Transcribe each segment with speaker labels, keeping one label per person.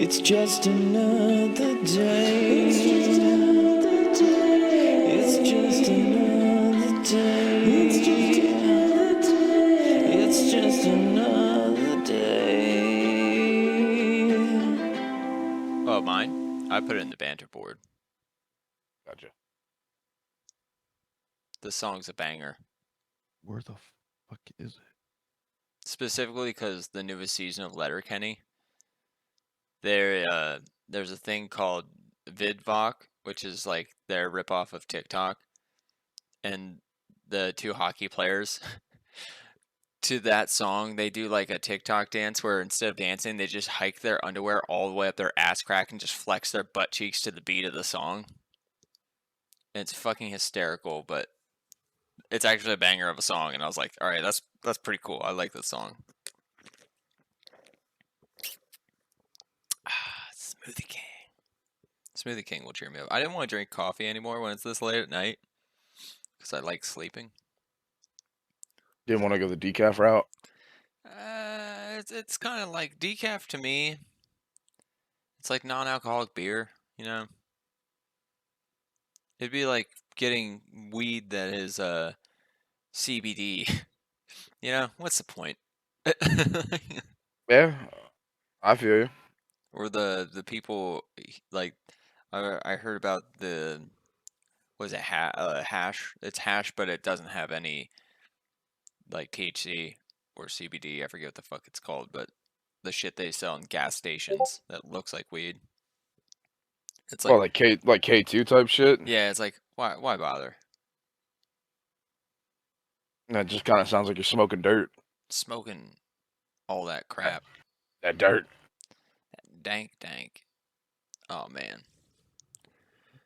Speaker 1: It's just another day. It's just another day. It's just another day. It's just another day. It's just another day.
Speaker 2: Oh, mine? I put it in the banter board.
Speaker 3: Gotcha.
Speaker 2: This song's a banger.
Speaker 4: Where the fuck is it?
Speaker 2: Specifically because the newest season of Letterkenny, there's a thing called VidVok, which is like their ripoff of TikTok, and the two hockey players to that song, they do like a TikTok dance where instead of dancing, they just hike their underwear all the way up their ass crack and just flex their butt cheeks to the beat of the song. And it's fucking hysterical, but it's actually a banger of a song, and I was like, all right, that's pretty cool. I like this song. Smoothie King. Smoothie King will cheer me up. I didn't want to drink coffee anymore when it's this late at night because I like sleeping.
Speaker 3: Didn't want to go the decaf route.
Speaker 2: It's kind of like decaf to me. It's like non-alcoholic beer, you know. It'd be like getting weed that is CBD. You know, what's the point?
Speaker 3: Yeah, I feel you.
Speaker 2: Or the people like I heard about the was it hash? It's hash, but it doesn't have any like THC or CBD. I forget what the fuck it's called, but the shit they sell in gas stations that looks like weed. It's like,
Speaker 3: Well, like K2 type shit.
Speaker 2: yeah, it's like why bother?
Speaker 3: That just kind of sounds like you're smoking dirt.
Speaker 2: Smoking all that crap.
Speaker 3: That dirt.
Speaker 2: Dank. Oh man.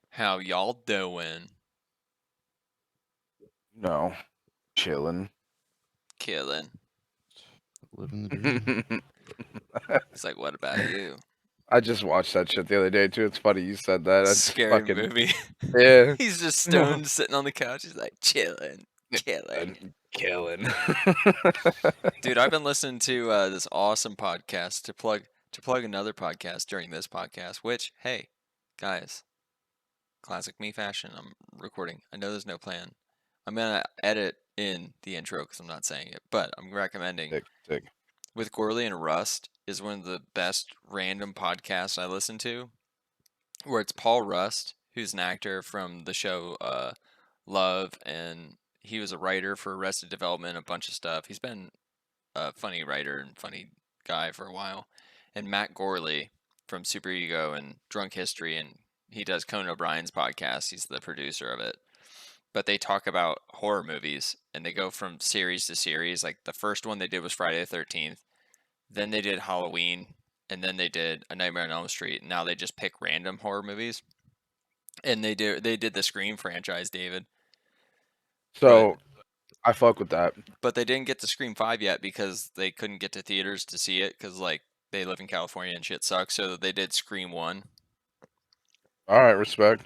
Speaker 2: How y'all doing?
Speaker 3: No, chilling.
Speaker 2: Killing.
Speaker 4: Living the dream.
Speaker 2: It's like, what about you?
Speaker 3: I just watched that shit the other day too. It's funny you said that. That's
Speaker 2: Scary
Speaker 3: fucking
Speaker 2: movie.
Speaker 3: yeah.
Speaker 2: He's just stoned, sitting on the couch. He's like, chilling.
Speaker 3: Killing.
Speaker 2: Dude, I've been listening to this awesome podcast to plug another podcast during this podcast. Which, hey, guys, classic me fashion. I'm recording. I know there's no plan. I'm gonna edit in the intro because I'm not saying it, but I'm recommending
Speaker 3: Sick.
Speaker 2: With Gorley and Rust is one of the best random podcasts I listen to. Where it's Paul Rust, who's an actor from the show Love, and he was a writer for Arrested Development, a bunch of stuff. He's been a funny writer and funny guy for a while. And Matt Gorley from Super Ego and Drunk History, and he does Conan O'Brien's podcast. He's the producer of it. But they talk about horror movies, and they go from series to series. Like the first one they did was Friday the 13th. Then they did Halloween, and then they did A Nightmare on Elm Street. Now they just pick random horror movies. And they did the Scream franchise, David.
Speaker 3: So I fuck with that.
Speaker 2: But they didn't get to Scream 5 yet because they couldn't get to theaters to see it because, like, they live in California and shit sucks. So they did Scream 1.
Speaker 3: All right, respect.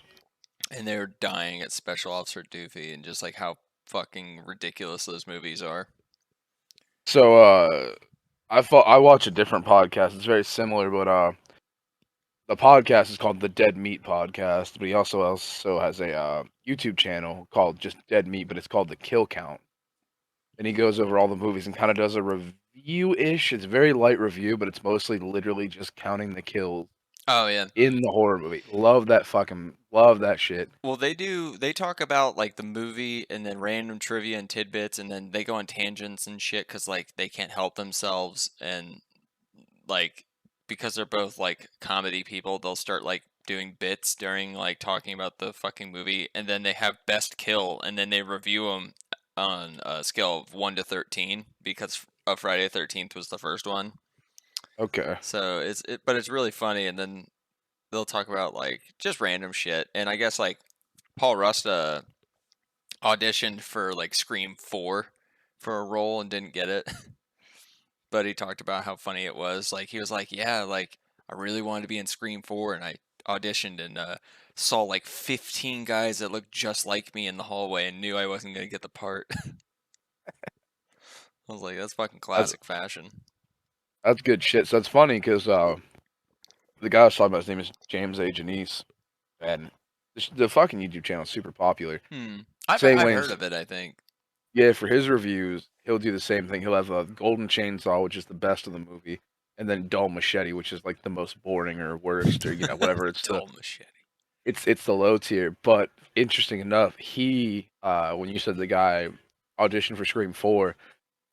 Speaker 2: And they were dying at Special Officer Doofy and just, like, how fucking ridiculous those movies are.
Speaker 3: So I watch a different podcast. It's very similar, but the podcast is called the Dead Meat Podcast. But he also has a YouTube channel called just Dead Meat, but it's called the Kill Count. And he goes over all the movies and kind of does a review-ish. It's a very light review, but it's mostly literally just counting the kills
Speaker 2: Oh, yeah.
Speaker 3: in the horror movie. Love that shit.
Speaker 2: Well, they talk about, like, the movie and then random trivia and tidbits, and then they go on tangents and shit because, like, they can't help themselves. And, like, because they're both, like, comedy people, they'll start, like, doing bits during, like, talking about the fucking movie. And then they have best kill, and then they review them on a scale of 1 to 13 because Friday the 13th was the first one.
Speaker 3: Okay.
Speaker 2: So but it's really funny, and then they'll talk about like just random shit. And I guess like Paul Rust auditioned for like Scream 4 for a role and didn't get it. But he talked about how funny it was. Like he was like, yeah, like I really wanted to be in Scream 4, and I auditioned and saw like 15 guys that looked just like me in the hallway and knew I wasn't going to get the part. I was like, that's fucking classic fashion.
Speaker 3: That's good shit. So it's funny because the guy I was talking about, his name is James A. Janice, and the fucking YouTube channel is super popular. Same
Speaker 2: I've
Speaker 3: way,
Speaker 2: heard of it. I think.
Speaker 3: yeah, for his reviews, he'll do the same thing. He'll have a Golden Chainsaw, which is the best of the movie, and then Dull Machete, which is like the most boring or worst or whatever.
Speaker 2: Dull machete.
Speaker 3: It's the low tier. But interesting enough, he when you said the guy auditioned for Scream 4,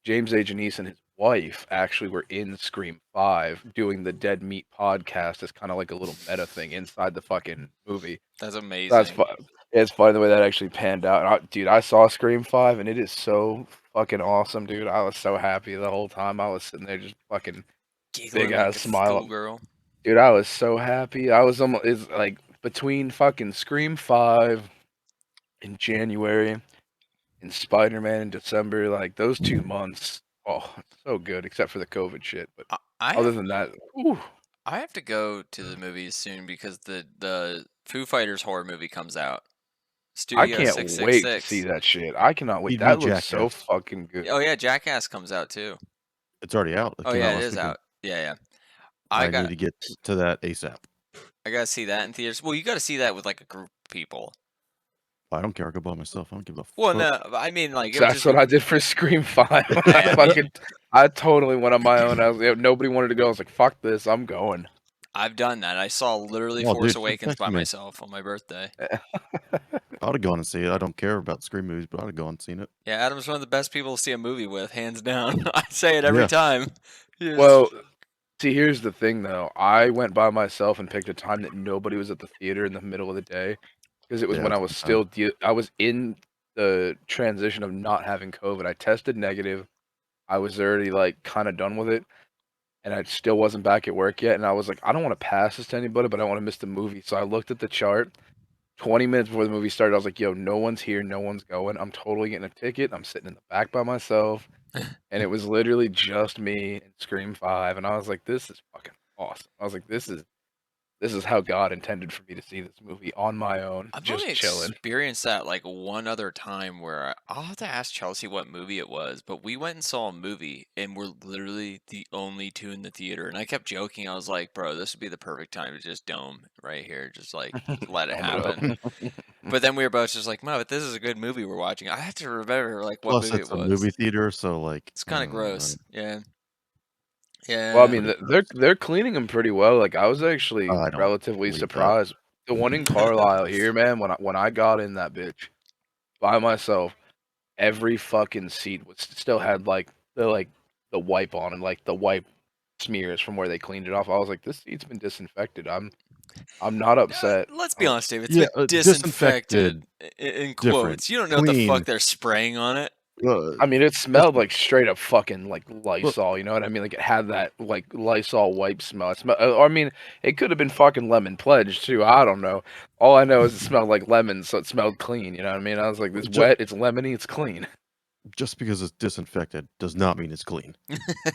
Speaker 3: James A. Janice and his wife actually were in Scream 5 doing the Dead Meat podcast as kind of like a little meta thing inside the fucking movie.
Speaker 2: That's
Speaker 3: That's
Speaker 2: amazing.
Speaker 3: fun. It's funny the way that actually panned out. And dude, I saw Scream 5 and it is so fucking awesome, dude. I was so happy the whole time. I was sitting there just fucking
Speaker 2: Giggling
Speaker 3: big
Speaker 2: like
Speaker 3: ass
Speaker 2: a
Speaker 3: smile.
Speaker 2: schoolgirl.
Speaker 3: Dude, I was so happy. I was almost it's like between fucking Scream 5 in January and Spider-Man in December, like those 2 months. Oh, so good, except for the COVID shit. But
Speaker 2: I
Speaker 3: other
Speaker 2: have
Speaker 3: than that, ooh,
Speaker 2: I have to go to the movies soon because the Foo Fighters horror movie comes out.
Speaker 3: I
Speaker 2: Studio
Speaker 3: can't wait to see
Speaker 2: 666.
Speaker 3: that shit. I cannot wait.
Speaker 4: Need me
Speaker 3: That looks so
Speaker 4: Jackass.
Speaker 3: fucking good.
Speaker 2: Oh yeah, Jackass comes out too.
Speaker 4: It's already out. It
Speaker 2: Oh
Speaker 4: came
Speaker 2: yeah,
Speaker 4: out
Speaker 2: it
Speaker 4: last
Speaker 2: is
Speaker 4: weekend.
Speaker 2: out. Yeah.
Speaker 4: I need to get to that ASAP.
Speaker 2: I gotta see that in theaters. Well, you gotta see that with like a group of people.
Speaker 4: I don't care. I go by myself. I don't give a
Speaker 2: Well,
Speaker 4: fuck.
Speaker 2: no, I mean like it
Speaker 3: So
Speaker 2: would
Speaker 3: that's
Speaker 2: just be.
Speaker 3: what I did for Scream 5.
Speaker 2: Yeah,
Speaker 3: I totally went on my own. Nobody wanted to go. I was like, fuck this, I'm going.
Speaker 2: I've done that. I saw literally
Speaker 4: Oh,
Speaker 2: Force
Speaker 4: dude, just
Speaker 2: Awakens
Speaker 4: text
Speaker 2: by
Speaker 4: me.
Speaker 2: myself on my birthday.
Speaker 4: I would have gone and seen it. I don't care about Scream movies, but I would have gone and seen it.
Speaker 2: Yeah, Adam's one of the best people to see a movie with, hands down. I say it every
Speaker 4: Yeah.
Speaker 2: time. He is-
Speaker 3: Well, see, here's the thing though. I went by myself and picked a time that nobody was at the theater in the middle of the day because it was
Speaker 4: Yeah,
Speaker 3: when I
Speaker 4: that's a
Speaker 3: was
Speaker 4: good time.
Speaker 3: still I was in the transition of not having COVID. I tested negative. I was already like kind of done with it, and I still wasn't back at work yet. And I was like, I don't want to pass this to anybody, but I want to miss the movie. So I looked at the chart. 20 minutes before the movie started, I was like, yo, no one's here, no one's going. I'm totally getting a ticket. I'm sitting in the back by myself. And it was literally just me and Scream 5. And I was like, this is fucking awesome. I was like, this is how God intended for me to see this movie on my own,
Speaker 2: I've
Speaker 3: just
Speaker 2: only
Speaker 3: chilling.
Speaker 2: experienced that like one other time where I'll have to ask Chelsea what movie it was, but we went and saw a movie and we're literally the only two in the theater. And I kept joking. I was like, bro, this would be the perfect time to just dome right here. Just like let it
Speaker 3: Sum it up.
Speaker 2: happen. But then we were both just like, no, but this is a good movie we're watching. I have to remember like what
Speaker 4: Plus,
Speaker 2: movie
Speaker 4: it's
Speaker 2: it
Speaker 4: a
Speaker 2: was.
Speaker 4: movie theater, so like,
Speaker 2: It's kind of gross. Yeah.
Speaker 3: Well, I
Speaker 2: Yeah.
Speaker 3: mean, they're cleaning them pretty well. Like I was actually
Speaker 4: I don't
Speaker 3: relatively
Speaker 4: believe that.
Speaker 3: surprised. The one in Carlisle here, man, when I got in that bitch by myself, every fucking seat was still had the wipe on and like the wipe smears from where they cleaned it off. I was like, this seat's been disinfected. I'm not upset.
Speaker 2: Let's be honest, Dave. It's
Speaker 4: Yeah,
Speaker 2: been disinfected in
Speaker 4: different.
Speaker 2: quotes. You don't know what the
Speaker 4: Clean.
Speaker 2: fuck they're spraying on it.
Speaker 3: I mean, it
Speaker 4: That's
Speaker 3: smelled like straight up fucking like Lysol. You know what I mean? Like it had that like Lysol wipe smell. It smell. I mean, it could have been fucking lemon pledge too. I don't know. All I know is it smelled like lemon, so it smelled clean. You know what I mean? I was like, this
Speaker 4: ju-
Speaker 3: wet. It's lemony. It's clean.
Speaker 4: just because it's disinfected does not mean it's clean.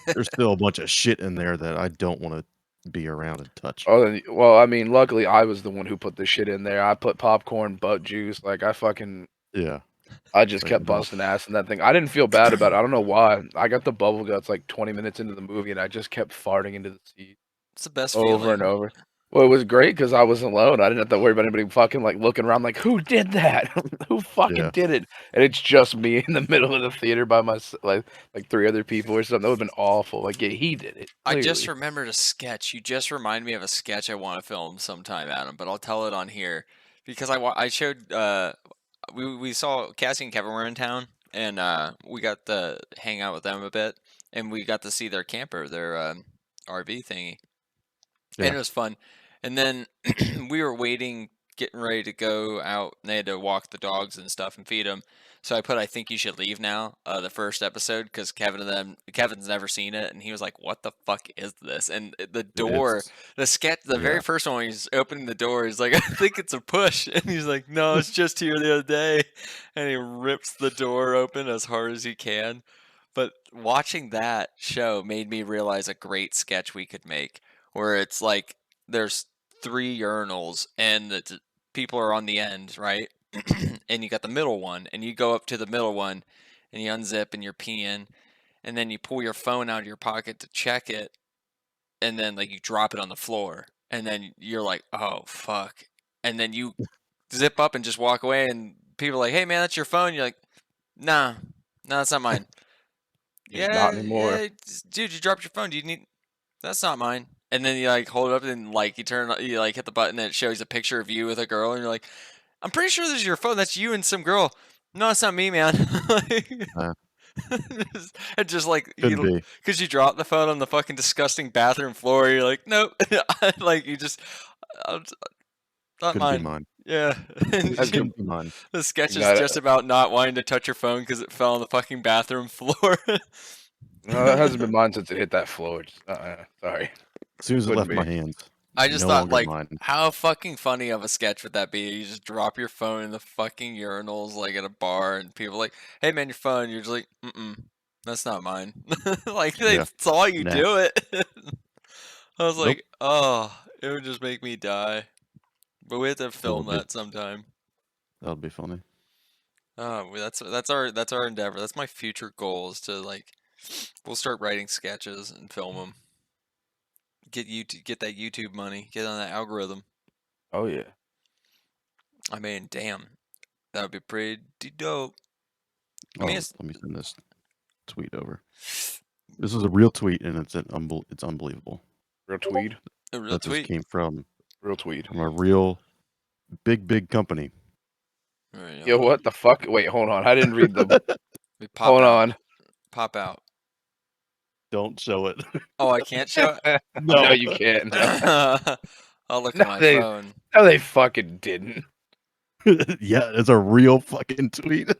Speaker 4: There's still a bunch of shit in there that I don't want to be around and touch.
Speaker 3: Oh, well, I mean, luckily I was the one who put the shit in there. I put popcorn, butt juice. Like
Speaker 4: Yeah.
Speaker 3: I just
Speaker 4: Like,
Speaker 3: kept busting ass in that thing. I didn't feel bad about it. I don't know why. I got the bubble guts like 20 minutes into the movie, and I just kept farting into the seat
Speaker 2: It's the best
Speaker 3: over and
Speaker 2: feeling.
Speaker 3: over. Well, it was great because I was alone. I didn't have to worry about anybody fucking like looking around like, who did that? Who fucking
Speaker 4: Yeah.
Speaker 3: did it? And it's just me in the middle of the theater by myself, like three other people or something. That would have been awful. Like, yeah, he did it.
Speaker 2: I just
Speaker 3: Clearly.
Speaker 2: remembered a sketch. You just remind me of a sketch I want to film sometime, Adam. But I'll tell it on here because I showed we saw Cassie and Kevin were in town and we got to hang out with them a bit and we got to see their camper, their RV thingy, and
Speaker 4: Yeah.
Speaker 2: it was fun. And then we were waiting, getting ready to go out, and they had to walk the dogs and stuff and feed them. So I put "I Think You Should Leave Now," the first episode, because Kevin's never seen it, and he was like, "What the fuck is this?" And the door,
Speaker 4: It's
Speaker 2: the sketch, the very
Speaker 4: yeah.
Speaker 2: first one, he's opening the door. He's like, "I think it's a push," and he's like, "No, it's just here the other day," and he rips the door open as hard as he can. But watching that show made me realize a great sketch we could make, where it's like there's three urinals and people are on the end, right? And you got the middle one, and you go up to the middle one, and you unzip and you're peeing, and then you pull your phone out of your pocket to check it, and then like you drop it on the floor, and then you're like, oh fuck, and then you zip up and just walk away, and people are like, hey man, that's your phone. You're like, nah, no, that's not mine.
Speaker 3: Not anymore.
Speaker 2: Yeah, dude, you dropped your phone. Do you need? That's not mine. And then you like hold it up and like you like hit the button and it shows a picture of you with a girl, and you're like, I'm pretty sure this is your phone. That's you and some girl. No, it's not me, man. And just like
Speaker 4: Could be.
Speaker 2: because you dropped the phone on the fucking disgusting bathroom floor. You're like, nope. Like you just not
Speaker 4: Couldn't
Speaker 2: mine.
Speaker 4: be mine.
Speaker 2: Yeah.
Speaker 4: Couldn't be mine.
Speaker 2: The sketch is
Speaker 3: Got it.
Speaker 2: just about not wanting to touch your phone because it fell on the fucking bathroom floor.
Speaker 3: No, that hasn't been mine since it hit that floor. Sorry.
Speaker 4: As soon as it
Speaker 3: Couldn't
Speaker 4: left my
Speaker 3: be.
Speaker 4: hands.
Speaker 2: I just
Speaker 4: no
Speaker 2: thought,
Speaker 4: longer
Speaker 2: like,
Speaker 4: mine.
Speaker 2: how fucking funny of a sketch would that be? You just drop your phone in the fucking urinals, like at a bar, and people are like, "Hey man, your phone." You're just like, that's not mine." Like they
Speaker 4: Yeah.
Speaker 2: saw you
Speaker 4: Nah.
Speaker 2: do it. I was
Speaker 4: Nope.
Speaker 2: like, oh, it would just make me die. But we have to film
Speaker 4: would be.
Speaker 2: that sometime.
Speaker 4: That would be funny.
Speaker 2: Oh, that's our endeavor. That's my future goal is to like, we'll start writing sketches and film them. Get that YouTube money. Get on that algorithm.
Speaker 3: Oh yeah.
Speaker 2: I mean, damn, that would be pretty dope. I
Speaker 4: Oh,
Speaker 2: mean,
Speaker 4: let me send this tweet over. This is a real tweet, and it's unbelievable.
Speaker 3: Real tweed.
Speaker 2: a real
Speaker 4: That just
Speaker 2: tweet.
Speaker 4: came from
Speaker 3: Real tweed.
Speaker 4: a real big company.
Speaker 2: Right,
Speaker 3: Yo, what the fuck? Wait, hold on. I didn't read the.
Speaker 2: we pop
Speaker 3: Hold
Speaker 2: out.
Speaker 3: on.
Speaker 2: Pop out.
Speaker 4: Don't show it.
Speaker 2: Oh, I can't show it.
Speaker 3: No, you can't.
Speaker 2: I'll look
Speaker 3: No,
Speaker 2: at my
Speaker 3: they-
Speaker 2: phone.
Speaker 3: No, they fucking didn't.
Speaker 4: Yeah, it's a real fucking tweet.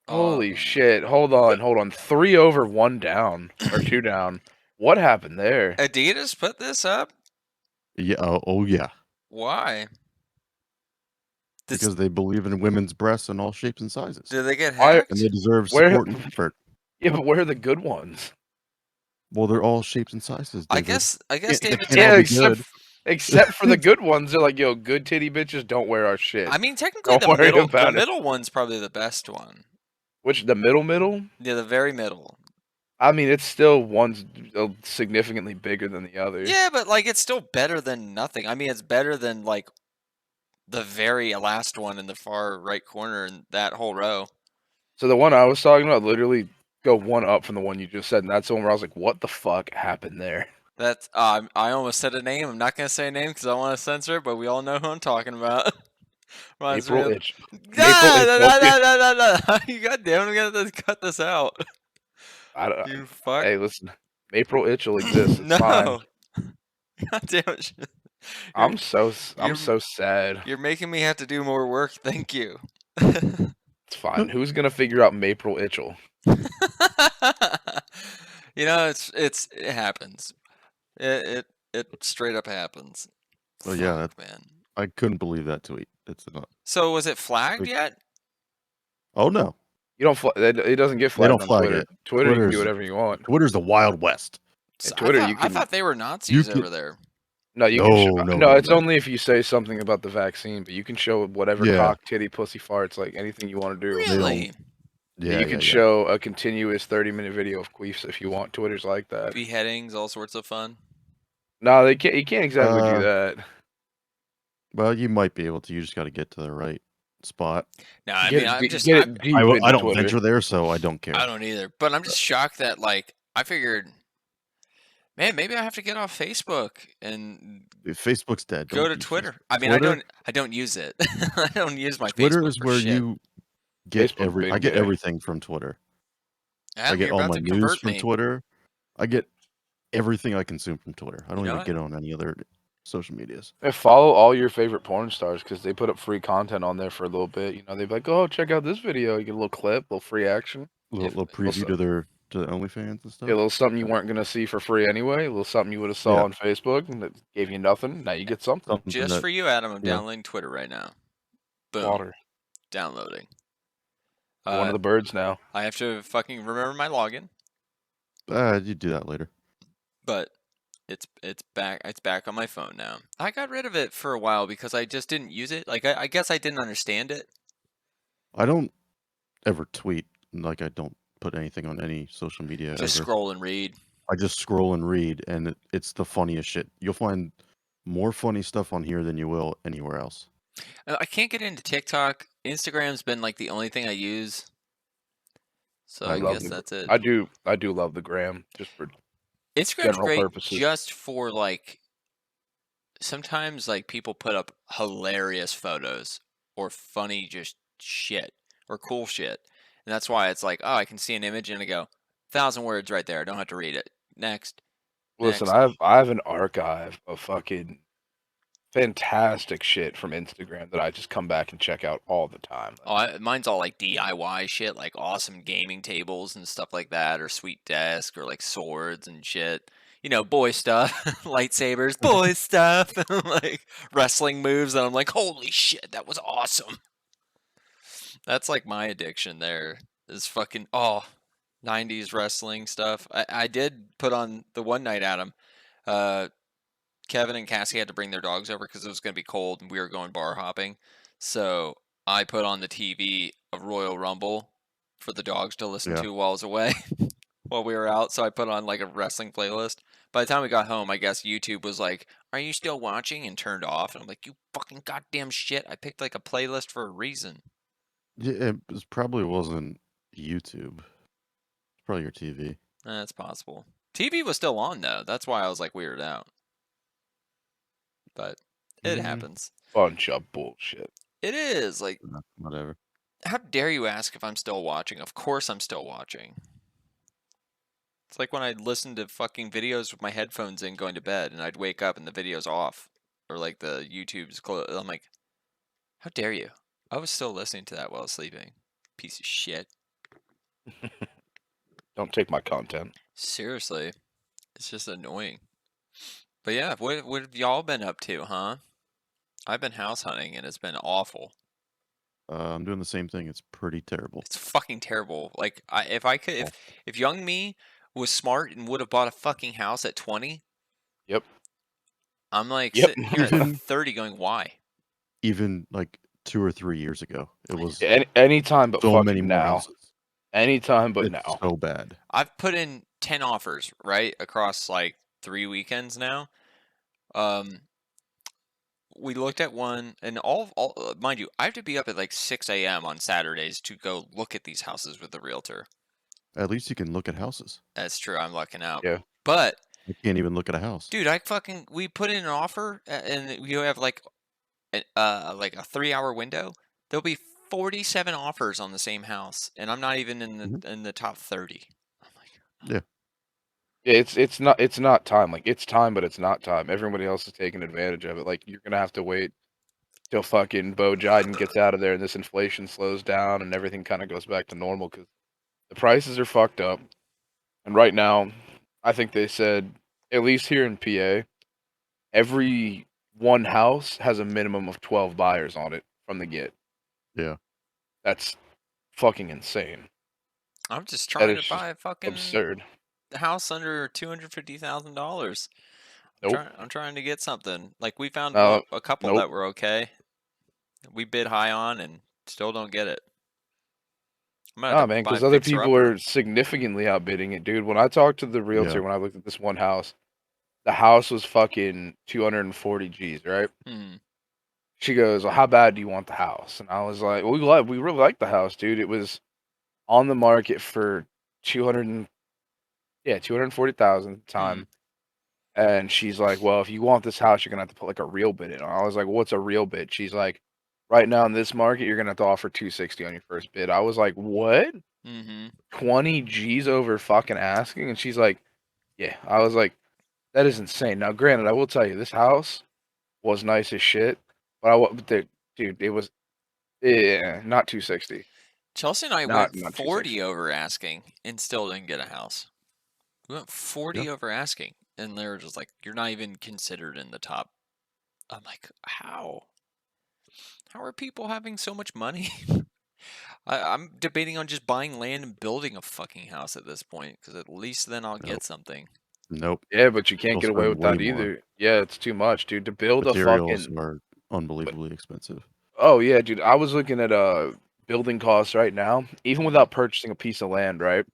Speaker 3: Holy
Speaker 2: Um,
Speaker 3: shit. Hold on. 3 over, 1 down. Or 2 down. What happened there?
Speaker 2: Adidas put this up.
Speaker 4: Yeah. Oh yeah.
Speaker 2: Why?
Speaker 4: Because they believe in women's breasts in all shapes and sizes,
Speaker 2: Did they get
Speaker 3: Why-
Speaker 2: hacked?
Speaker 4: and they deserve
Speaker 3: Where-
Speaker 4: support and comfort.
Speaker 3: Yeah, but where are the good ones?
Speaker 4: Well, they're all shapes and sizes.
Speaker 2: I
Speaker 4: David.
Speaker 2: guess
Speaker 4: They
Speaker 2: David.
Speaker 4: can't all be good.
Speaker 3: Except for the good ones. They're like, yo, good titty bitches don't wear our shit.
Speaker 2: I mean, technically,
Speaker 3: Don't worry
Speaker 2: the
Speaker 3: about it.
Speaker 2: middle one's probably the best one.
Speaker 3: Which, the middle?
Speaker 2: Yeah, the very middle.
Speaker 3: I mean, it's still one's significantly bigger than the other.
Speaker 2: Yeah, but like it's still better than nothing. I mean, it's better than like the very last one in the far right corner in that whole row.
Speaker 3: So the one I was talking about literally go one up from the one you just said, and that's the one where I was like, what the fuck happened there?
Speaker 2: That's I almost said a name. I'm not gonna say a name because I want to censor it, but we all know who I'm talking about. Reminds me
Speaker 3: April
Speaker 2: of-
Speaker 3: Itch.
Speaker 2: No. You goddamn, I'm gonna cut this out.
Speaker 3: I don't,
Speaker 2: You fuck.
Speaker 3: hey, listen. April Itch will exist. It's
Speaker 2: No.
Speaker 3: fine.
Speaker 2: God damn it.
Speaker 3: I'm so
Speaker 2: you're-
Speaker 3: sad.
Speaker 2: You're making me have to do more work. Thank you.
Speaker 3: It's fine. Who's gonna figure out April Itchel?
Speaker 2: You know, it happens. It straight up happens.
Speaker 4: Oh, yeah,
Speaker 2: Fuck, man.
Speaker 4: I couldn't believe that tweet. It's not.
Speaker 2: So was it flagged yet?
Speaker 4: Oh no,
Speaker 3: You don't. It doesn't get flagged
Speaker 4: don't
Speaker 3: on
Speaker 4: flag
Speaker 3: Twitter.
Speaker 4: it.
Speaker 3: Twitter, you can do
Speaker 4: Twitter's-
Speaker 3: whatever you want.
Speaker 4: Twitter's the Wild West.
Speaker 3: Twitter,
Speaker 2: I
Speaker 3: you
Speaker 2: thought,
Speaker 3: can-
Speaker 2: I thought they were Nazis
Speaker 4: can-
Speaker 2: over there.
Speaker 3: No, you
Speaker 4: No,
Speaker 3: can.
Speaker 4: no,
Speaker 3: No,
Speaker 4: no,
Speaker 3: it's
Speaker 4: no.
Speaker 3: only if you say something about the vaccine. But you can show whatever
Speaker 4: Yeah.
Speaker 3: cock, titty, pussy, farts, like anything you want to do.
Speaker 2: Really?
Speaker 4: Yeah,
Speaker 3: You can show a continuous 30-minute video of queefs if you want. Twitter's like that.
Speaker 2: Beheadings, all sorts of fun.
Speaker 3: No, they can't. You can't exactly do that.
Speaker 4: Well, you might be able to. You just got to get to the right spot.
Speaker 2: No, I
Speaker 3: Get
Speaker 2: mean,
Speaker 3: it
Speaker 2: I'm
Speaker 3: deep-
Speaker 2: just.
Speaker 3: get
Speaker 2: I'm-
Speaker 3: it deep
Speaker 4: I
Speaker 3: into
Speaker 4: don't
Speaker 3: Twitter.
Speaker 4: venture there, so I don't care.
Speaker 2: I don't either. But I'm just shocked that, like, I figured, man, maybe I have to get off Facebook and
Speaker 4: Facebook's dead.
Speaker 2: go
Speaker 4: Don't
Speaker 2: to
Speaker 4: use
Speaker 2: Twitter.
Speaker 4: Facebook.
Speaker 2: I mean,
Speaker 4: Twitter,
Speaker 2: I don't use it. I don't use my
Speaker 4: Twitter
Speaker 2: Facebook
Speaker 4: is
Speaker 2: for
Speaker 4: where
Speaker 2: shit.
Speaker 4: you get
Speaker 3: Facebook
Speaker 4: I
Speaker 3: big
Speaker 4: get
Speaker 3: day.
Speaker 4: everything from Twitter.
Speaker 2: Adam,
Speaker 4: I get
Speaker 2: you're
Speaker 4: all
Speaker 2: about
Speaker 4: my
Speaker 2: to
Speaker 4: news
Speaker 2: convert
Speaker 4: from
Speaker 2: me.
Speaker 4: Twitter. I get everything I consume from Twitter. I don't
Speaker 2: know
Speaker 4: even
Speaker 2: what?
Speaker 4: get on any other social medias.
Speaker 3: Yeah, follow all your favorite porn stars because they put up free content on there for a little bit. You know, they'd be like, "Oh, check out this video." You get a little clip, little free action,
Speaker 4: Little preview to their OnlyFans and stuff.
Speaker 3: yeah, a little something you weren't gonna see for free anyway. A little something you would have saw
Speaker 4: Yeah.
Speaker 3: on Facebook and that gave you nothing. Now you get something.
Speaker 4: Something
Speaker 2: Just
Speaker 4: that-
Speaker 2: for you, Adam, I'm
Speaker 4: yeah.
Speaker 2: downloading Twitter right now. Boom.
Speaker 3: Water.
Speaker 2: Downloading.
Speaker 3: One of the birds now.
Speaker 2: I have to fucking remember my login,
Speaker 4: you do that later.
Speaker 2: but it's back. It's back on my phone now. I got rid of it for a while because I just didn't use it. Like I guess I didn't understand it.
Speaker 4: I don't ever tweet. Like I don't put anything on any social media
Speaker 2: Just
Speaker 4: ever.
Speaker 2: scroll and read.
Speaker 4: I just scroll and read, and it's the funniest shit. You'll find more funny stuff on here than you will anywhere else.
Speaker 2: I can't get into TikTok. Instagram's been like the only thing I use. So I
Speaker 3: love
Speaker 2: guess that's it.
Speaker 3: I do love the gram just for
Speaker 2: Instagram's
Speaker 3: general
Speaker 2: great
Speaker 3: purposes.
Speaker 2: just for like sometimes like people put up hilarious photos or funny just shit or cool shit. And that's why it's like, oh, I can see an image and I go, 1,000 words right there. I don't have to read it. Next.
Speaker 3: Listen,
Speaker 2: Next.
Speaker 3: I have an archive of fucking fantastic shit from Instagram that I just come back and check out all the time.
Speaker 2: Oh, mine's all like DIY shit, like awesome gaming tables and stuff like that, or sweet desk, or like swords and shit. You know, boy stuff, lightsabers, boy stuff, like wrestling moves that I'm like, holy shit, that was awesome. That's like my addiction there is fucking, 90s wrestling stuff. I did put on the one night, Adam. Kevin and Cassie had to bring their dogs over because it was going to be cold and we were going bar hopping. So I put on the TV of Royal Rumble for the dogs to listen
Speaker 4: Yeah.
Speaker 2: to while I was away while we were out. So I put on like a wrestling playlist. By the time we got home, I guess YouTube was like, "Are you still watching?" and turned off. And I'm like, "You fucking goddamn shit. I picked like a playlist for a reason."
Speaker 4: Yeah, probably wasn't YouTube. It's probably your TV.
Speaker 2: That's possible. TV was still on though. That's why I was like weirded out. But it happens.
Speaker 3: Bunch of bullshit.
Speaker 2: It is like,
Speaker 4: Whatever.
Speaker 2: how dare you ask if I'm still watching? Of course I'm still watching. It's like when I listen to fucking videos with my headphones in going to bed and I'd wake up and the video's off or like the YouTube's closed. I'm like, how dare you? I was still listening to that while sleeping. Piece of shit.
Speaker 3: Don't take my content.
Speaker 2: Seriously. It's just annoying. But yeah, what have y'all been up to, huh? I've been house hunting and it's been awful.
Speaker 4: I'm doing the same thing. It's pretty terrible.
Speaker 2: It's fucking terrible. Like if young me was smart and would have bought a fucking house at 20,
Speaker 3: Yep.
Speaker 2: I'm like
Speaker 3: Yep.
Speaker 2: sitting here at 30 going, why?
Speaker 4: Even like 2 or 3 years ago, it was
Speaker 3: Anytime but
Speaker 4: so
Speaker 3: fucking
Speaker 4: many more
Speaker 3: now.
Speaker 4: houses.
Speaker 3: Anytime but
Speaker 4: It's
Speaker 3: now.
Speaker 4: so bad.
Speaker 2: I've put in 10 offers, right? Across like 3 weekends now. We looked at one and all mind you, I have to be up at like 6 a.m. on Saturdays to go look at these houses with the realtor.
Speaker 4: At least you can look at houses.
Speaker 2: That's true. I'm lucking out.
Speaker 3: Yeah.
Speaker 2: But
Speaker 4: I can't even look at a house.
Speaker 2: dude, we put in an offer and we have like a 3-hour window. There'll be 47 offers on the same house, and I'm not even in the top 30. I'm like,
Speaker 4: Yeah.
Speaker 3: Yeah, it's not time. Like it's time, but it's not time. Everybody else is taking advantage of it. Like you're gonna have to wait till fucking Bo Jiden gets out of there and this inflation slows down and everything kind of goes back to normal because the prices are fucked up. And right now, I think they said at least here in PA, every one house has a minimum of 12 buyers on it from the get.
Speaker 4: Yeah.
Speaker 3: That's fucking insane.
Speaker 2: I'm just
Speaker 3: That
Speaker 2: trying
Speaker 3: is
Speaker 2: to buy a
Speaker 3: just
Speaker 2: fucking
Speaker 3: absurd.
Speaker 2: house under $250,000.
Speaker 3: Nope.
Speaker 2: I'm trying to get something. Like we found
Speaker 3: No,
Speaker 2: a couple
Speaker 3: nope.
Speaker 2: that were okay. We bid high on and still don't get it. I'm gonna have
Speaker 3: Nah,
Speaker 2: to
Speaker 3: man,
Speaker 2: buy
Speaker 3: because
Speaker 2: a
Speaker 3: other people
Speaker 2: fixer-upper.
Speaker 3: are significantly outbidding it, dude. When I talked to the realtor,
Speaker 4: Yeah.
Speaker 3: when I looked at this one house, the house was fucking 240 G's, right? She goes, "Well, how bad do you want the house?" And I was like, "Well, we really like the house, dude. It was on the market for 240,000 at the time." And she's like, "Well, if you want this house, you're gonna have to put like a real bid in." I was like, "What's a real bid?" She's like, "Right now in this market, you're gonna have to offer 260 on your first bid." I was like, "What? 20 G's over fucking asking?" And she's like, "Yeah." I was like, "That is insane." Now, granted, I will tell you, this house was nice as shit, but dude, it was not 260.
Speaker 2: Chelsea and I
Speaker 3: Not
Speaker 2: went 40
Speaker 3: 260.
Speaker 2: over asking and still didn't get a house. We went 40 over asking, and they were just like, "You're not even considered in the top." I'm like, how? How are people having so much money? I'm debating on just buying land and building a fucking house at this point, because at least then I'll get something.
Speaker 4: Nope.
Speaker 3: Yeah, but you can't
Speaker 4: You'll
Speaker 3: get away
Speaker 4: spend
Speaker 3: with
Speaker 4: way
Speaker 3: that
Speaker 4: more.
Speaker 3: either. Yeah, it's too much, dude. To build a
Speaker 4: Materials
Speaker 3: fucking
Speaker 4: are unbelievably expensive.
Speaker 3: Oh yeah, dude. I was looking at building costs right now, even without purchasing a piece of land, right?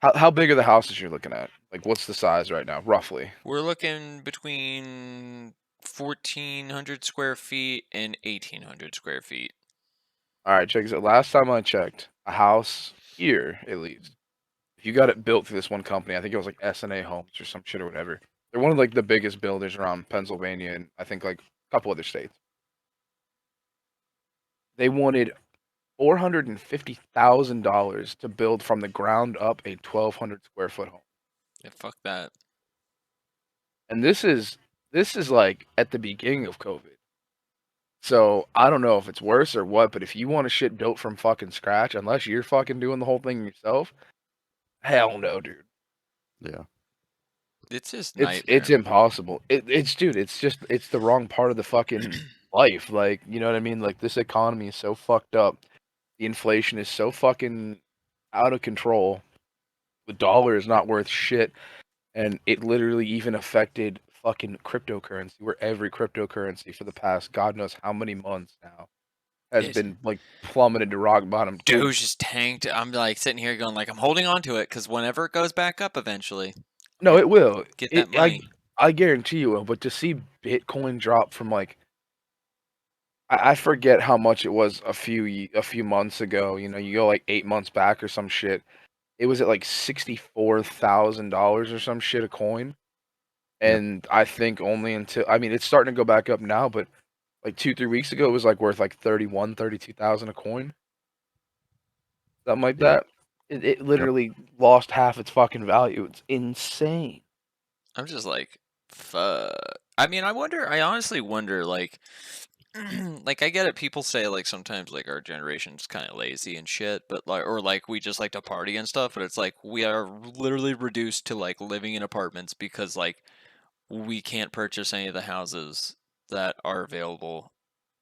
Speaker 3: How big are the houses you're looking at? Like what's the size right now, roughly?
Speaker 2: We're looking between 1,400 square feet and 1,800 square feet.
Speaker 3: All right, check this out. Last time I checked, a house here at least, if you got it built through this one company, I think it was like S&A Homes or some shit or whatever. They're one of like the biggest builders around Pennsylvania and I think like a couple other states. They wanted $450,000 to build from the ground up a 1,200 square foot home.
Speaker 2: Yeah, fuck that.
Speaker 3: And this is like at the beginning of COVID. So I don't know if it's worse or what, but if you want a shit built from fucking scratch, unless you're fucking doing the whole thing yourself, hell no, dude.
Speaker 4: Yeah.
Speaker 2: It's just
Speaker 3: It's
Speaker 2: nightmare.
Speaker 3: impossible. It's dude, it's the wrong part of the fucking life. Like, you know what I mean? Like this economy is so fucked up. The inflation is so fucking out of control. The dollar is not worth shit. And it literally even affected fucking cryptocurrency, where every cryptocurrency for the past God knows how many months now has
Speaker 2: It's,
Speaker 3: been like plummeted to rock bottom. Dude,
Speaker 2: Doge just tanked. I'm like sitting here going like I'm holding on to it because whenever it goes back up eventually,
Speaker 3: no, it will.
Speaker 2: get that
Speaker 3: It I
Speaker 2: money.
Speaker 3: I guarantee you will. But to see Bitcoin drop from like I forget how much it was a few months ago. You know, you go like 8 months back or some shit. It was at like $64,000 or some shit a coin.
Speaker 4: Yep.
Speaker 3: And I think only until I mean it's starting to go back up now, but like 2 3 weeks ago it was like worth like 32,000 a coin. Something like
Speaker 4: Yeah.
Speaker 3: that. It
Speaker 4: Yep.
Speaker 3: literally lost half its fucking value. It's insane.
Speaker 2: I'm just like, fuck. I mean, I wonder. I honestly wonder, like, like I get it. People say like sometimes like our generation's kind of lazy and shit, but like or like we just like to party and stuff. But it's like we are literally reduced to like living in apartments because like we can't purchase any of the houses that are available,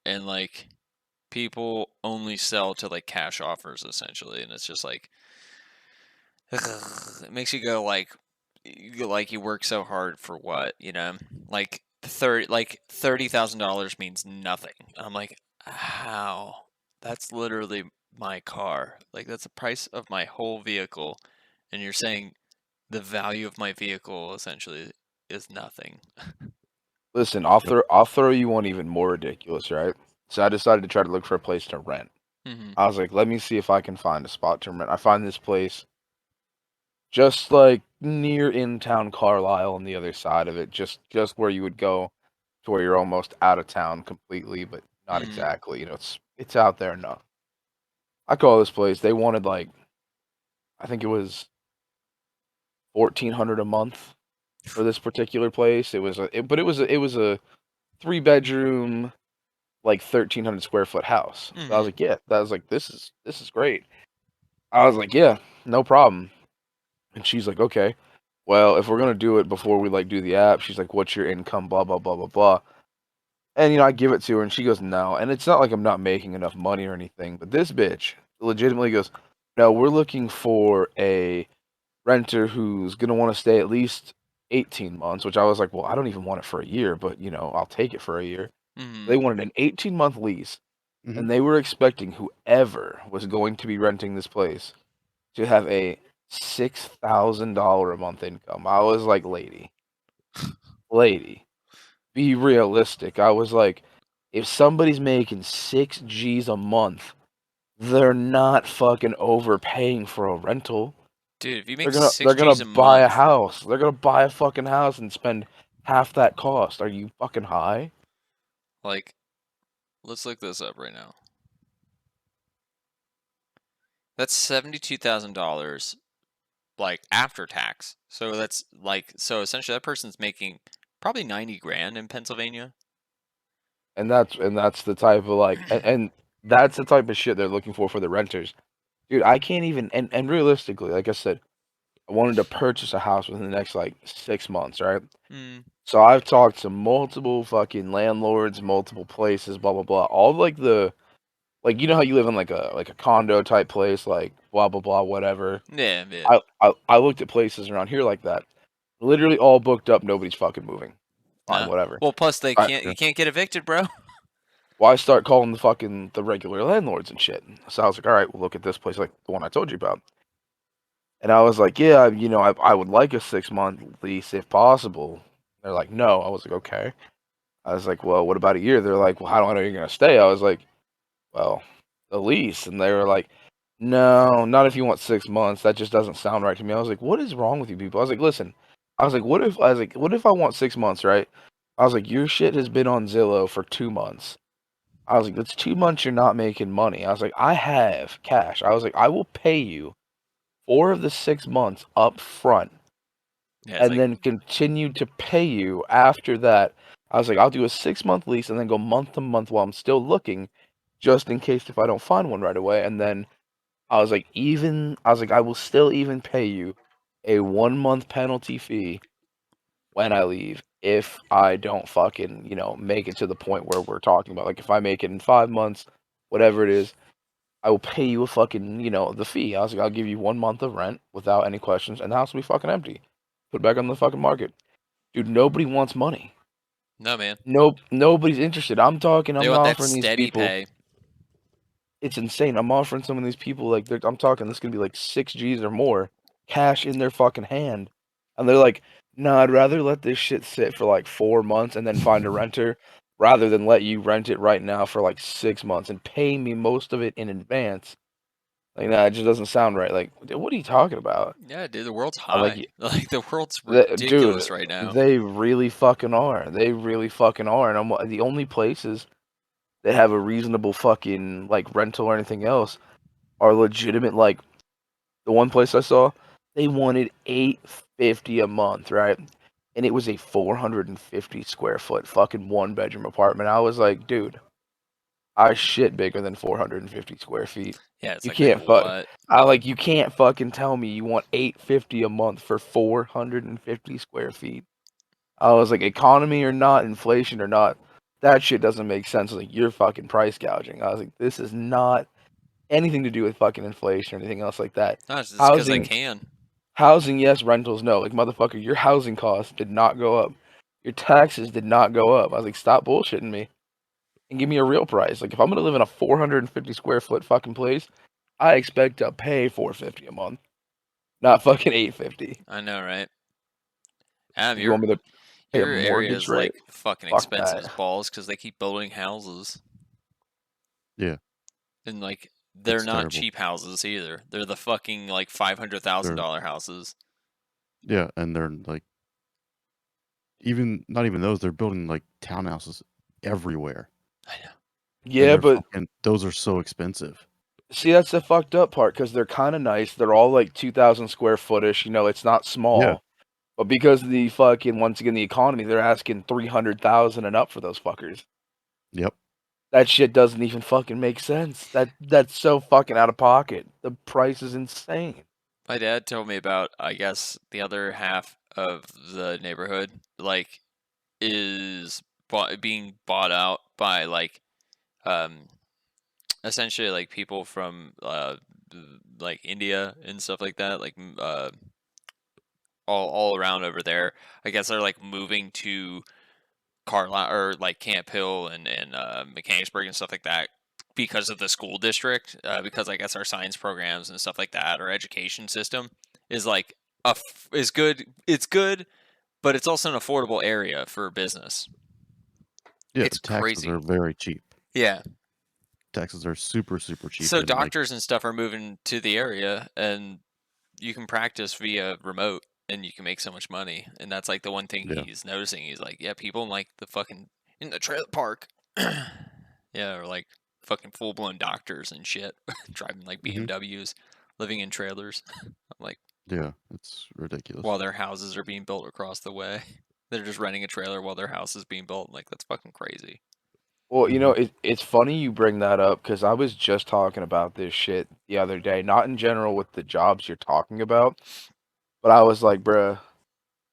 Speaker 2: and like people only sell to like cash offers essentially, and it's just like it makes you go like you work so hard for what, you know? Like $30,000 means nothing. I'm like, how? That's literally my car. Like that's the price of my whole vehicle, and you're saying the value of my vehicle essentially is nothing.
Speaker 3: Listen,
Speaker 4: Yep.
Speaker 3: I'll throw you one even more ridiculous, right? So I decided to try to look for a place to rent.
Speaker 2: Hmm.
Speaker 3: I was like, let me see if I can find a spot to rent. I find this place just like near in town Carlisle on the other side of it, just where you would go to where you're almost out of town completely, but not
Speaker 2: Hmm.
Speaker 3: exactly. You know, it's out there enough. I call this place. They wanted like I think it was 1,400 a month for this particular place. It was but it was a 3 bedroom, like 1,300 square foot house. So I was
Speaker 2: Hmm.
Speaker 3: like, yeah, that was like this is great. I was like, yeah, no problem. And she's like, okay, well, if we're gonna do it before we like do the app, she's like, what's your income? Blah blah blah blah blah. And you know, I give it to her, and she goes, no. And it's not like I'm not making enough money or anything, but this bitch legitimately goes, no, we're looking for a renter who's gonna want to stay at least 18 months. Which I was like, well, I don't even want it for a year, but you know, I'll take it for a year.
Speaker 2: Hmm.
Speaker 3: They wanted an 18-month lease,
Speaker 4: Hmm.
Speaker 3: and they were expecting whoever was going to be renting this place to have a $6,000 a month income. I was like, lady, be realistic. I was like, if somebody's making 6 G's a month, they're not fucking overpaying for a rental.
Speaker 2: Dude, if you
Speaker 3: They're
Speaker 2: make
Speaker 3: gonna
Speaker 2: six
Speaker 3: they're gonna
Speaker 2: G's a
Speaker 3: buy a
Speaker 2: month,
Speaker 3: house. They're gonna buy a fucking house and spend half that cost. Are you fucking high?
Speaker 2: like, let's look this up right now. That's $72,000 like after tax. So that's like so essentially that person's making probably 90 grand in Pennsylvania.
Speaker 3: And that's the type of like and that's the type of shit they're looking for the renters. Dude, I can't even and realistically, like I said, I wanted to purchase a house within the next like 6 months, right?
Speaker 2: Mm,
Speaker 3: So I've talked to multiple fucking landlords, multiple places, blah blah blah. All like the like you know how you live in like a condo type place, like blah blah blah, whatever.
Speaker 2: yeah, yeah.
Speaker 3: I looked at places around here like that. Literally all booked up, nobody's fucking moving. Fine,
Speaker 2: Nah.
Speaker 3: whatever.
Speaker 2: Well, plus they
Speaker 3: I
Speaker 2: can't
Speaker 4: Yeah.
Speaker 2: you can't get evicted, bro.
Speaker 3: Why start calling the regular landlords and shit? So I was like, all right, well look at this place, like the one I told you about. And I was like, yeah, you know, I would like a 6 month lease if possible. They're like, no. I was like, okay. I was like, well, what about a year? They're like, well, how do I know you're gonna stay? I was like, well, the lease. And they were like, no, not if you want 6 months. That just doesn't sound right to me. I was like, what is wrong with you people? I was like, listen, what if I want 6 months, right? I was like, your shit has been on Zillow for 2 months. I was like, that's 2 months you're not making money. I was like, I have cash. I was like, I will pay you 4 of the 6 months up front
Speaker 2: Yeah, it's
Speaker 3: and
Speaker 2: like
Speaker 3: then continue to pay you after that. I was like, I'll do a 6 month lease and then go month to month while I'm still looking, just in case if I don't find one right away. And then I was like, I will still even pay you a 1 month penalty fee when I leave if I don't fucking, make it to the point where we're talking about. Like, if I make it in 5 months, whatever it is, I will pay you a fucking, the fee. I was like, I'll give you 1 month of rent without any questions, and the house will be fucking empty. Put it back on the fucking market. Dude, nobody wants money.
Speaker 2: no, man.
Speaker 3: Nope, nobody's interested. I'm
Speaker 2: They want that
Speaker 3: offering these
Speaker 2: steady
Speaker 3: people.
Speaker 2: pay.
Speaker 3: It's insane. I'm offering some of these people I'm talking this is gonna be like 6 G's or more cash in their fucking hand, and they're like, "No, I'd rather let this shit sit for like 4 months and then find a renter, rather than let you rent it right now for like 6 months and pay me most of it in advance." Like, nah, it just doesn't sound right. Like, what are you talking about?
Speaker 2: Yeah, dude, the world's
Speaker 3: I'm like,
Speaker 2: high. Like the world's
Speaker 3: Dude,
Speaker 2: ridiculous right now.
Speaker 3: they really fucking are. They really fucking are. And the only places that have a reasonable fucking like rental or anything else are legitimate. Like the one place I saw, they wanted $850 a month, right? And it was a 450 square foot fucking 1 bedroom apartment. I was like, dude, I shit bigger than 450 square feet.
Speaker 2: Yeah, it's
Speaker 3: You
Speaker 2: like
Speaker 3: can't fuck.
Speaker 2: what?
Speaker 3: You can't fucking tell me you want 850 a month for 450 square feet. I was like, economy or not, inflation or not, that shit doesn't make sense. Like, you're fucking price gouging. I was like, this is not anything to do with fucking inflation or anything else like that.
Speaker 2: No, it's just because they
Speaker 3: Housing,
Speaker 2: can.
Speaker 3: housing, yes. Rentals, no. Like, motherfucker, your housing costs did not go up. Your taxes did not go up. I was like, stop bullshitting me and give me a real price. Like, if I'm gonna live in a 450 square foot fucking place, I expect to pay 450 a month, not fucking 850.
Speaker 2: I know, right?
Speaker 3: You want me to pay a
Speaker 2: Your area
Speaker 3: mortgage
Speaker 2: is
Speaker 3: rate?
Speaker 2: like fucking
Speaker 3: Fuck
Speaker 2: expensive
Speaker 3: that.
Speaker 2: as balls because they keep building houses,
Speaker 4: Yeah,
Speaker 2: and like they're
Speaker 4: it's
Speaker 2: not
Speaker 4: terrible.
Speaker 2: cheap houses either. They're the fucking like $500,000 houses.
Speaker 4: Yeah, and they're like even not even those. They're building like townhouses everywhere,
Speaker 2: I know.
Speaker 4: and
Speaker 3: Yeah, but
Speaker 4: those are so expensive.
Speaker 3: see, that's the fucked up part because they're kind of nice. They're all like 2,000 square footish. It's not
Speaker 4: Yeah.
Speaker 3: small. But because of the fucking, once again, the economy, they're asking 300,000 and up for those fuckers.
Speaker 4: Yep.
Speaker 3: That shit doesn't even fucking make sense. That's so fucking out of pocket. The price is insane.
Speaker 2: My dad told me about, I guess, the other half of the neighborhood, like, is being bought out by like, um, essentially like people from like India and stuff like that, like all around over there. I guess they're like moving to Carlisle or like Camp Hill and Mechanicsburg and stuff like that because of the school district. Because I guess our science programs and stuff like that, our education system is like is good. It's good, but it's also an affordable area for business.
Speaker 4: Yeah,
Speaker 2: It's
Speaker 4: taxes
Speaker 2: crazy.
Speaker 4: are very cheap.
Speaker 2: Yeah.
Speaker 4: Taxes are super cheap,
Speaker 2: So
Speaker 4: and like
Speaker 2: doctors and stuff are moving to the area, and you can practice via remote, and you can make so much money. And that's like the one thing
Speaker 4: yeah.
Speaker 2: he's noticing. He's like, yeah, people in like the fucking in the trailer park, yeah, or like fucking full blown doctors and shit, driving like
Speaker 4: hmm
Speaker 2: BMWs, living in trailers. I'm like,
Speaker 4: Yeah, it's ridiculous.
Speaker 2: while their houses are being built across the way, they're just renting a trailer while their house is being built. Like that's fucking crazy.
Speaker 3: Well,
Speaker 4: Mhm.
Speaker 3: it's funny you bring that up because I was just talking about this shit the other day. Not in general with the jobs you're talking about, but I was like, bruh,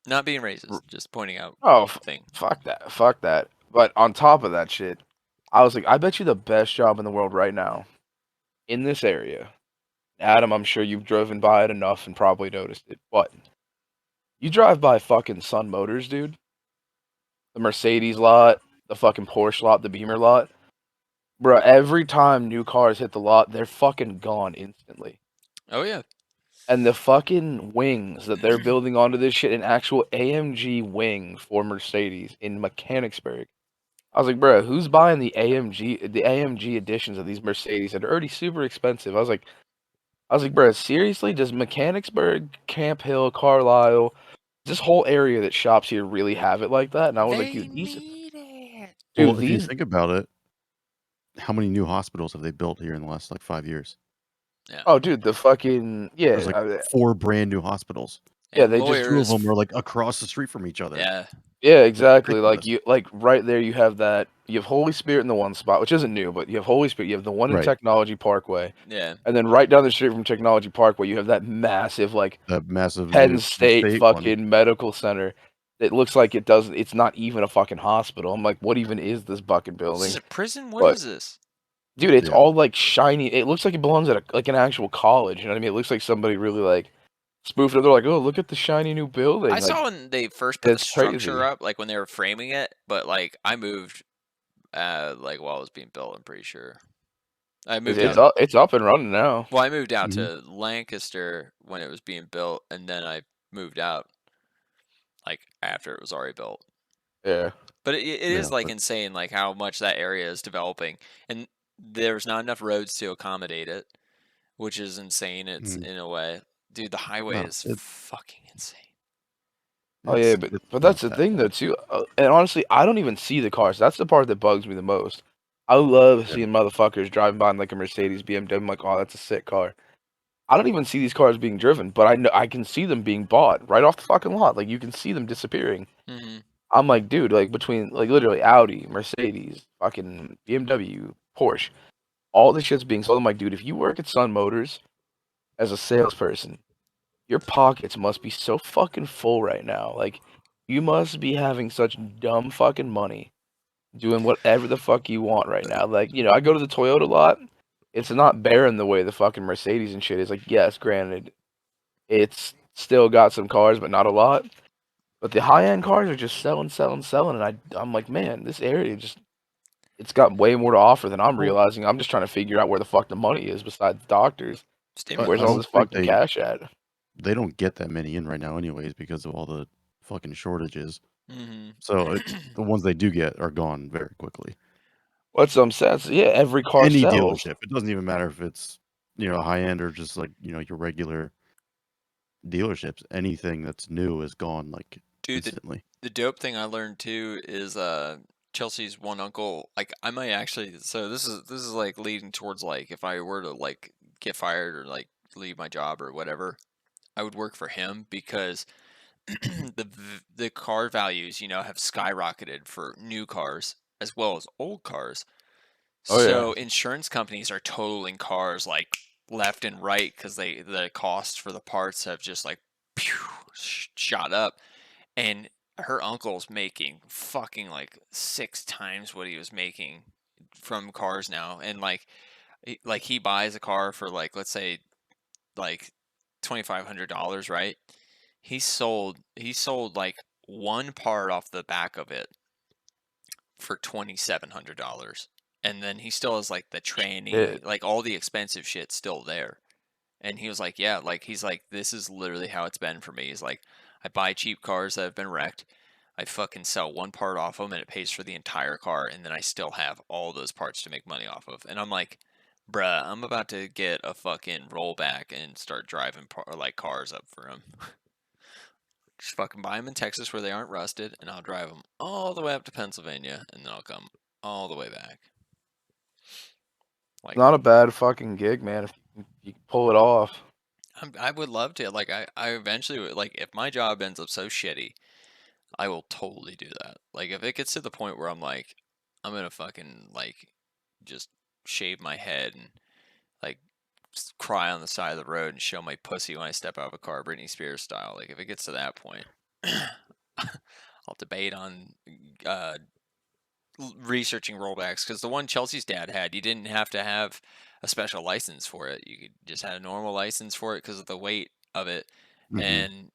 Speaker 2: Not being racist, just pointing out
Speaker 3: oh,
Speaker 2: thing.
Speaker 3: fuck that, fuck that. But on top of that shit, I was like, I bet you the best job in the world right now in this area, Adam, I'm sure you've driven by it enough and probably noticed it. But you drive by fucking Sun Motors, dude, the Mercedes lot, the fucking Porsche lot, the Beamer lot. Bruh, every time new cars hit the lot, they're fucking gone instantly.
Speaker 2: Oh yeah,
Speaker 3: And the fucking wings that they're building onto this shit, an actual AMG wing for Mercedes in Mechanicsburg. I was like, bro, who's buying the AMG editions of these Mercedes that are already super expensive? I was like, bro, seriously? Does Mechanicsburg, Camp Hill, Carlisle, this whole area that shops here really have it like that? And I was like,
Speaker 2: They
Speaker 3: dude,
Speaker 2: need it.
Speaker 4: Well, if you
Speaker 3: these,
Speaker 4: think about it, how many new hospitals have they built here in the last like 5 years?
Speaker 2: Yeah.
Speaker 3: oh, dude, the fucking
Speaker 4: There's like 4 brand new hospitals.
Speaker 3: yeah,
Speaker 2: And
Speaker 3: they just
Speaker 4: 2 of
Speaker 2: lawyers.
Speaker 4: them are like across the street from each other.
Speaker 2: Yeah.
Speaker 3: yeah,
Speaker 4: It's
Speaker 3: exactly. Like
Speaker 4: ridiculous.
Speaker 3: you, like right there, you have that. You have Holy Spirit in the one spot, which isn't new, but you have Holy Spirit. You have the one in
Speaker 4: Right.
Speaker 3: Technology Parkway,
Speaker 2: Yeah.
Speaker 3: and then right down the street from Technology Parkway, you have that massive, like
Speaker 4: That massive
Speaker 3: Penn
Speaker 4: new
Speaker 3: State
Speaker 4: state one.
Speaker 3: fucking medical center. It looks like it doesn't. It's not even a fucking hospital. I'm like, what even is this fucking
Speaker 2: This
Speaker 3: building?
Speaker 2: is a prison? What
Speaker 3: But
Speaker 2: is this?
Speaker 3: dude, it's
Speaker 4: Yeah.
Speaker 3: all like shiny. It looks like it belongs at like an actual college. You know what I mean? It looks like somebody really like spoofed it. They're like, oh, look at the shiny new building.
Speaker 2: I
Speaker 3: Like
Speaker 2: saw when they first put the
Speaker 3: it's
Speaker 2: structure
Speaker 3: crazy.
Speaker 2: up, like when they were framing it, but like I moved like while it was being built, I'm pretty sure. I moved
Speaker 3: It's
Speaker 2: out
Speaker 3: up. It's up and running now.
Speaker 2: well, I moved out
Speaker 4: Mhm.
Speaker 2: to Lancaster when it was being built, and then I moved out like after it was already built.
Speaker 3: Yeah.
Speaker 2: But it
Speaker 4: Yeah,
Speaker 2: is like
Speaker 4: but
Speaker 2: insane, like how much that area is developing, and there's not enough roads to accommodate it, which is insane. It's
Speaker 4: mm,
Speaker 2: in a way, dude. The highway
Speaker 4: no,
Speaker 2: is
Speaker 4: it
Speaker 2: fucking insane.
Speaker 3: Oh yeah,
Speaker 4: it's
Speaker 3: but
Speaker 4: not
Speaker 3: that's the
Speaker 4: that
Speaker 3: thing though
Speaker 4: bad.
Speaker 3: too. And honestly, I don't even see the cars. That's the part that bugs me the most. I love
Speaker 4: Yeah.
Speaker 3: seeing motherfuckers driving by in like a Mercedes, BMW. I'm like, oh, that's a sick car. I don't even see these cars being driven, but I know I can see them being bought right off the fucking lot. Like you can see them disappearing.
Speaker 2: Hmm.
Speaker 3: I'm like, dude, like between like literally Audi, Mercedes, fucking BMW, Porsche, all this shit's being sold. I'm like, dude, if you work at Sun Motors as a salesperson, your pockets must be so fucking full right now. Like, you must be having such dumb fucking money doing whatever the fuck you want right now. Like, I go to the Toyota lot. It's not barren the way the fucking Mercedes and shit is. Like, yes, granted, it's still got some cars, but not a lot. But the high end cars are just selling, selling, selling. And I'm like, man, this area just, it's got way more to offer than I'm
Speaker 4: Well,
Speaker 3: realizing. I'm just trying to figure out where the fuck the money is besides doctors. Like, where's
Speaker 4: I
Speaker 3: all
Speaker 2: Stimulus.
Speaker 3: this
Speaker 4: don't think
Speaker 3: fucking cash at?
Speaker 4: they don't get that many in right now anyways because of all the fucking shortages.
Speaker 2: Hmm.
Speaker 4: So the ones they do get are gone very quickly.
Speaker 3: What's some sense? Yeah, every car
Speaker 4: Any
Speaker 3: sells.
Speaker 4: dealership, it doesn't even matter if it's high end or just like your regular dealerships. Anything that's new is gone like
Speaker 2: Dude,
Speaker 4: instantly.
Speaker 2: the dope thing I learned too is Chelsea's one uncle. Like I might actually. So this is like leading towards like if I were to like get fired or like leave my job or whatever, I would work for him because the car values have skyrocketed for new cars as well as old cars.
Speaker 3: Oh yeah.
Speaker 2: So insurance companies are totaling cars like left and right because the cost for the parts have just like pew, shot up, and her uncle's making fucking like 6 times what he was making from cars now, and like he buys a car for like let's say like $2,500, right? He sold like one part off the back of it for $2,700. And then he still has like the training,
Speaker 3: Shit.
Speaker 2: like all the expensive shit still there. And he was like, yeah, like he's like, this is literally how it's been for me. He's like, I buy cheap cars that have been wrecked. I fucking sell one part off them and it pays for the entire car. And then I still have all those parts to make money off of. And I'm like, bruh, I'm about to get a fucking rollback and start driving like cars up for him. Just fucking buy them in Texas where they aren't rusted, and I'll drive them all the way up to Pennsylvania, and then I'll come all the way back. Like,
Speaker 3: Not a bad fucking gig, man. If you can pull it off.
Speaker 2: I would love to. Like, I eventually would, like, if my job ends up so shitty, I will totally do that. Like, if it gets to the point where I'm like, I'm gonna fucking, like, just shave my head and, like, cry on the side of the road and show my pussy when I step out of a car, Britney Spears style. Like, if it gets to that point, I'll debate on uh, researching rollbacks because the one Chelsea's dad had, you didn't have to have a special license for it. You could just had a normal license for it because of the weight of it,
Speaker 4: Hmm.
Speaker 2: and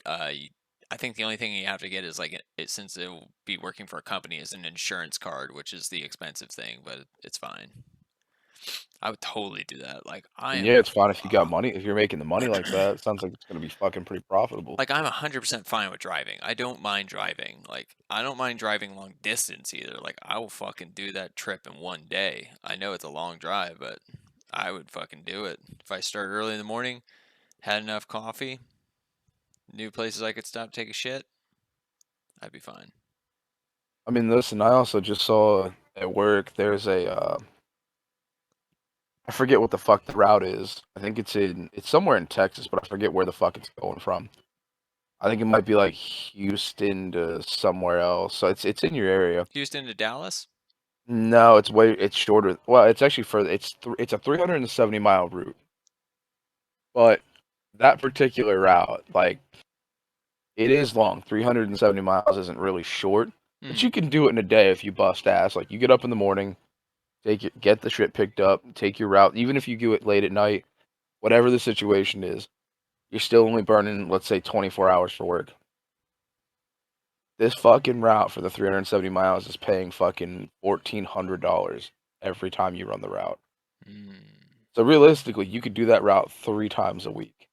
Speaker 2: I think the only thing you have to get is like since it will be working for a company is an insurance card, which is the expensive thing, but it's fine. I would totally do that. Like I
Speaker 3: And
Speaker 2: am
Speaker 3: yeah, it's fine if you got money. If you're making the money like that, it sounds like it's gonna be fucking pretty profitable.
Speaker 2: like I'm 100% fine with driving. I don't mind driving. Like I don't mind driving long distance either. Like I will fucking do that trip in one day. I know it's a long drive, but I would fucking do it. If I started early in the morning, had enough coffee, knew places I could stop, take a shit, I'd be fine.
Speaker 3: I mean, listen, I also just saw at work there's I forget what the fuck the route is. I think it's somewhere in Texas, but I forget where the fuck it's going from. I think it might be like Houston to somewhere else. So it's in your area.
Speaker 2: Houston to Dallas?
Speaker 3: No, it's shorter. Well, it's actually further. It's a 370-mile route. But that particular route, like it is long. 370 miles isn't really short, but
Speaker 2: Hmm.
Speaker 3: you can do it in a day if you bust ass. Like you get up in the morning, get the shit picked up, take your route. Even if you do it late at night, whatever the situation is, you're still only burning, let's say, 24 hours for work. This fucking route for the 370 miles is paying fucking $1,400 every time you run the route. So realistically, you could do that route 3 times a week.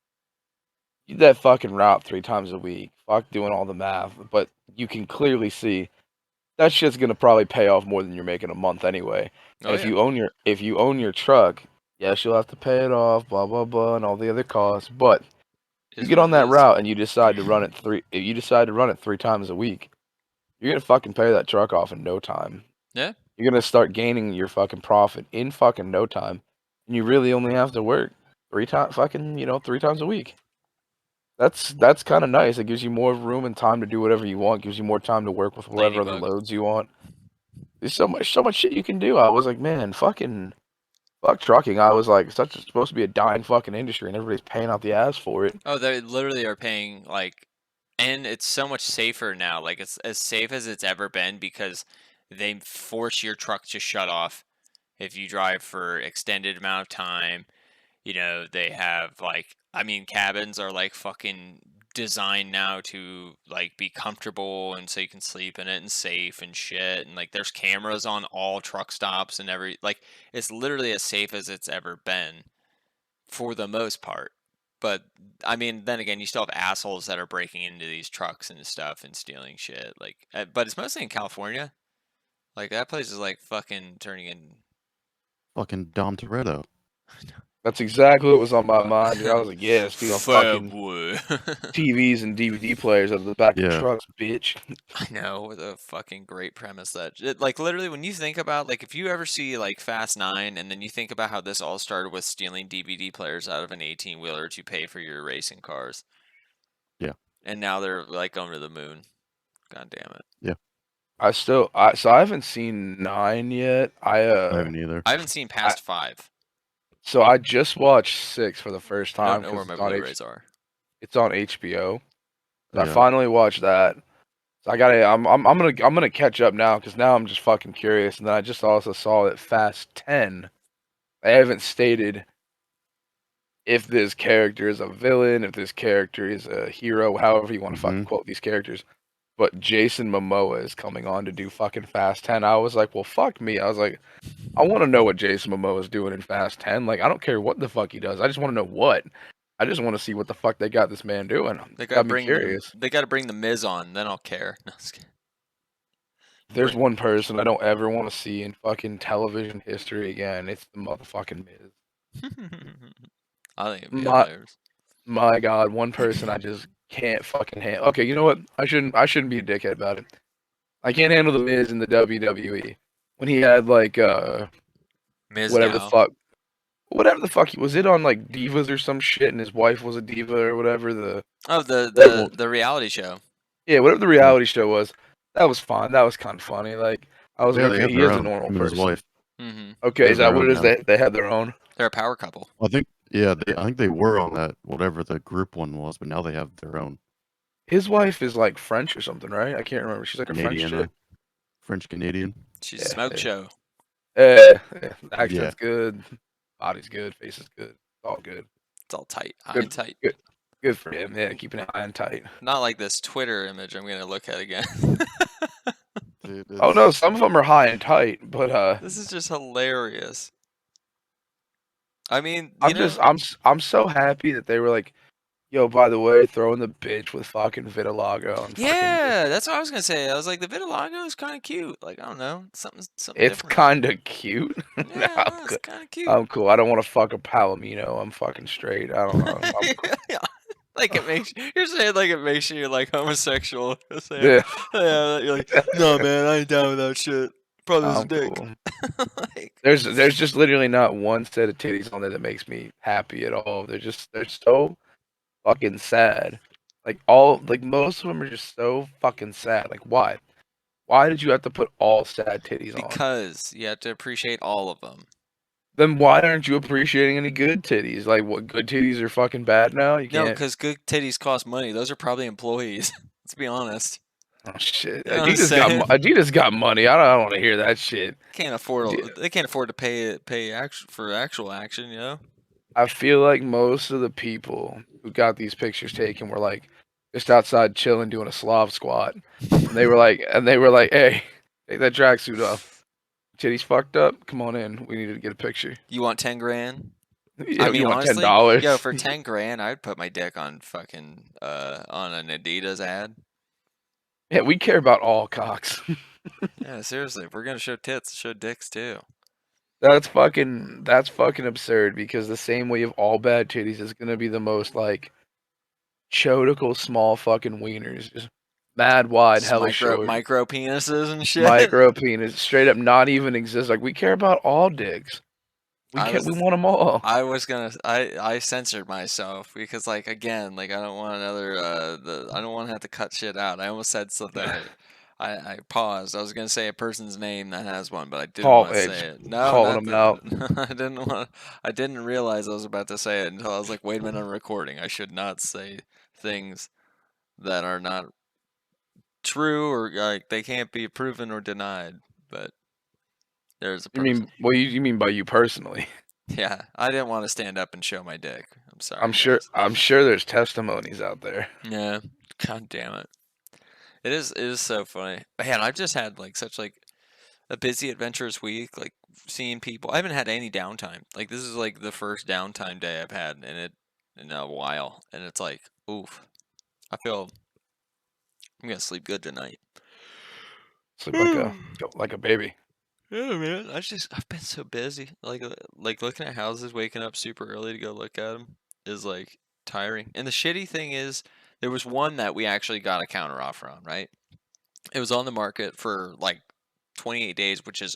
Speaker 3: You do that fucking route 3 times a week. Fuck doing all the math, but you can clearly see that shit's gonna probably pay off more than you're making a month anyway.
Speaker 2: Oh
Speaker 3: And if
Speaker 2: yeah.
Speaker 3: you own your truck, yes, you'll have to pay it off, blah blah blah, and all the other costs. But you
Speaker 2: Is
Speaker 3: get
Speaker 2: what
Speaker 3: on
Speaker 2: it
Speaker 3: that
Speaker 2: is.
Speaker 3: route and you decide to run it if you decide to run it 3 times a week, you're gonna fucking pay that truck off in no time.
Speaker 2: Yeah.
Speaker 3: You're gonna start gaining your fucking profit in fucking no time, and you really only have to work 3 times, fucking 3 times a week. That's kind of nice. It gives you more room and time to do whatever you want. Gives you more time to work with whatever other
Speaker 2: Ladybug.
Speaker 3: loads you want. There's so much shit you can do. I was like, man, fuck trucking. I was like, such supposed to be a dying fucking industry, and everybody's paying out the ass for it.
Speaker 2: Oh, they literally are paying like, and it's so much safer now. Like it's as safe as it's ever been because they force your truck to shut off if you drive for extended amount of time. You know, they have like, I mean, cabins are like fucking designed now to like be comfortable and so you can sleep in it and safe and shit. And like, there's cameras on all truck stops and like, it's literally as safe as it's ever been for the most part. But I mean, then again, you still have assholes that are breaking into these trucks and stuff and stealing shit. Like, but it's mostly in California. Like that place is like fucking turning in.
Speaker 4: Fucking Dom Toretto.
Speaker 3: That's exactly what was on my mind, dude. I was like, yeah, stealing
Speaker 2: Fat
Speaker 3: fucking
Speaker 2: boy.
Speaker 3: TVs and DVD players out of the back of
Speaker 4: Yeah.
Speaker 3: trucks, bitch.
Speaker 2: I know, with a fucking great premise that like literally when you think about like if you ever see like Fast 9 and then you think about how this all started with stealing DVD players out of an 18-wheeler to pay for your racing cars.
Speaker 4: Yeah.
Speaker 2: And now they're like going to the moon. God damn it.
Speaker 3: So I haven't seen 9 yet.
Speaker 4: I haven't either.
Speaker 2: I haven't seen past 5.
Speaker 3: So I just watched 6 for the first
Speaker 2: I don't
Speaker 3: time
Speaker 2: know where
Speaker 3: because
Speaker 2: my Blu-rays are.
Speaker 3: it's on HBO. I
Speaker 4: Yeah.
Speaker 3: finally watched that. So I'm gonna catch up now because now I'm just fucking curious. And then I just also saw that Fast 10. I haven't stated if this character is a villain, if this character is a hero, however you want to fucking
Speaker 4: Mhm.
Speaker 3: quote these characters. But Jason Momoa is coming on to do fucking Fast 10. I was like, well, fuck me. I was like, I want to know what Jason Momoa is doing in Fast 10. Like, I don't care what the fuck he does. I just want to know what. I just want to see what the fuck they got this man doing.
Speaker 2: They
Speaker 3: Got
Speaker 2: gotta
Speaker 3: me
Speaker 2: bring
Speaker 3: curious.
Speaker 2: they gotta bring the Miz on, then I'll care. No, just kidding.
Speaker 3: If there's one person I don't ever want to see in fucking television history again, it's the motherfucking Miz.
Speaker 2: I think it'd be
Speaker 3: My
Speaker 2: hilarious.
Speaker 3: my God, one person I just can't fucking handle. Okay, you know what? I shouldn't be a dickhead about it. I can't handle the Miz in the WWE when he had like
Speaker 2: Miz
Speaker 3: whatever the
Speaker 2: now.
Speaker 3: fuck he was it on like Divas or some shit and his wife was a diva or whatever the
Speaker 2: Oh,
Speaker 3: whatever
Speaker 2: the reality show.
Speaker 3: yeah whatever the
Speaker 4: Yeah.
Speaker 3: reality show was. That was fun. That was kind of funny. Like I was
Speaker 4: Yeah,
Speaker 3: like,
Speaker 4: they
Speaker 3: okay,
Speaker 4: have
Speaker 3: he
Speaker 4: their
Speaker 3: is a
Speaker 4: own.
Speaker 3: normal
Speaker 4: Him and his
Speaker 3: person.
Speaker 4: wife.
Speaker 2: Mm-hmm.
Speaker 3: Okay,
Speaker 4: They
Speaker 3: is
Speaker 4: have
Speaker 3: that
Speaker 4: their
Speaker 3: what
Speaker 4: own
Speaker 3: it is?
Speaker 4: now.
Speaker 3: They had their own.
Speaker 2: They're a power couple.
Speaker 4: I think. Yeah, I think they were on that whatever the group one was, but now they have their own
Speaker 3: His wife is like French or something, right? I can't remember. She's like a French
Speaker 4: Canadian,
Speaker 3: chick.
Speaker 4: French Canadian.
Speaker 2: She's a
Speaker 3: Yeah,
Speaker 2: smoke
Speaker 3: yeah.
Speaker 2: show.
Speaker 3: The
Speaker 4: Yeah.
Speaker 3: accent's good, body's good, face is good, it's all good.
Speaker 2: It's all tight, high
Speaker 3: Good,
Speaker 2: and tight.
Speaker 3: good for him. Yeah, keeping it high and tight.
Speaker 2: Not like this Twitter image I'm gonna look at again.
Speaker 4: Dude,
Speaker 3: Oh no,
Speaker 4: it's
Speaker 3: some of them are high and tight, but
Speaker 2: This is just hilarious. I mean,
Speaker 3: I'm so happy that they were like, yo, by the way, throwing the bitch with fucking vitiligo and fucking just,
Speaker 2: yeah, that's what I was gonna say. I was like, the vitiligo is kind of cute. Like, I don't know, something
Speaker 3: it's
Speaker 2: different.
Speaker 3: kind of cute. No,
Speaker 2: Yeah, no, it's kind of cute.
Speaker 3: I'm cool. I don't want to fuck a palomino. I'm fucking straight. I don't know. I'm cool.
Speaker 2: Yeah. Like it makes you're saying like it makes you like homosexual. You're saying,
Speaker 3: Yeah,
Speaker 2: yeah, you're like, no man, I ain't down with that shit. Probably a
Speaker 3: I'm
Speaker 2: dick.
Speaker 3: cool.
Speaker 2: Like,
Speaker 3: There's just literally not one set of titties on there that makes me happy at all. They're so fucking sad. Like most of them are just so fucking sad. Like why? Why did you have to put all sad titties on?
Speaker 2: because you have to appreciate all of them.
Speaker 3: Then why aren't you appreciating any good titties? Like what, good titties are fucking bad now? You
Speaker 2: No,
Speaker 3: can't.
Speaker 2: because good titties cost money. Those are probably employees. Let's be honest.
Speaker 3: Oh shit.
Speaker 2: You know what I'm saying?
Speaker 3: Adidas got money. I don't want to hear that shit.
Speaker 2: Can't afford. They can't afford to pay for actual action. You know.
Speaker 3: I feel like most of the people who got these pictures taken were like just outside chilling doing a Slav squat. And they were like, hey, take that tracksuit off. Titties fucked up. Come on in. We need to get a picture.
Speaker 2: You want 10 grand?
Speaker 3: Yo,
Speaker 2: I mean,
Speaker 3: you want
Speaker 2: honestly,
Speaker 3: $10?
Speaker 2: yo, for 10 grand, I'd put my dick on fucking on an Adidas ad.
Speaker 3: Yeah, we care about all cocks.
Speaker 2: Yeah, seriously, if we're gonna show tits, show dicks too.
Speaker 3: That's fucking absurd because the same way of all bad titties is gonna be the most like chodical small fucking wieners. Just mad wide,
Speaker 2: Just
Speaker 3: hella short.
Speaker 2: micro penises and shit.
Speaker 3: Micro penis, straight up not even exist. Like we care about all dicks. We want them all.
Speaker 2: I censored myself because like again, like I don't want another I don't want to have to cut shit out. I almost said something. I paused. I was gonna say a person's name that has one, but I didn't want to say it. No,
Speaker 3: Calling
Speaker 2: not
Speaker 3: them out.
Speaker 2: I didn't want. I didn't realize I was about to say it until I was like, wait a minute, I'm recording. I should not say things that are not true or like they can't be proven or denied. But there's a
Speaker 3: You
Speaker 2: person.
Speaker 3: mean what you mean by you personally?
Speaker 2: Yeah, I didn't want to stand up and show my dick. I'm sorry,
Speaker 3: I'm sure
Speaker 2: guys.
Speaker 3: I'm sure there's testimonies out there.
Speaker 2: Yeah, god damn it. It is so funny. Man, I've just had like such like a busy adventurous week, like seeing people. I haven't had any downtime. Like this is like the first downtime day I've had in a while, and it's like, oof. I feel I'm gonna sleep good tonight.
Speaker 3: Sleep like a baby.
Speaker 2: Yeah, man. I've been so busy. Like looking at houses, waking up super early to go look at them is like tiring. And the shitty thing is, there was one that we actually got a counter offer on, right? It was on the market for like 28 days, which is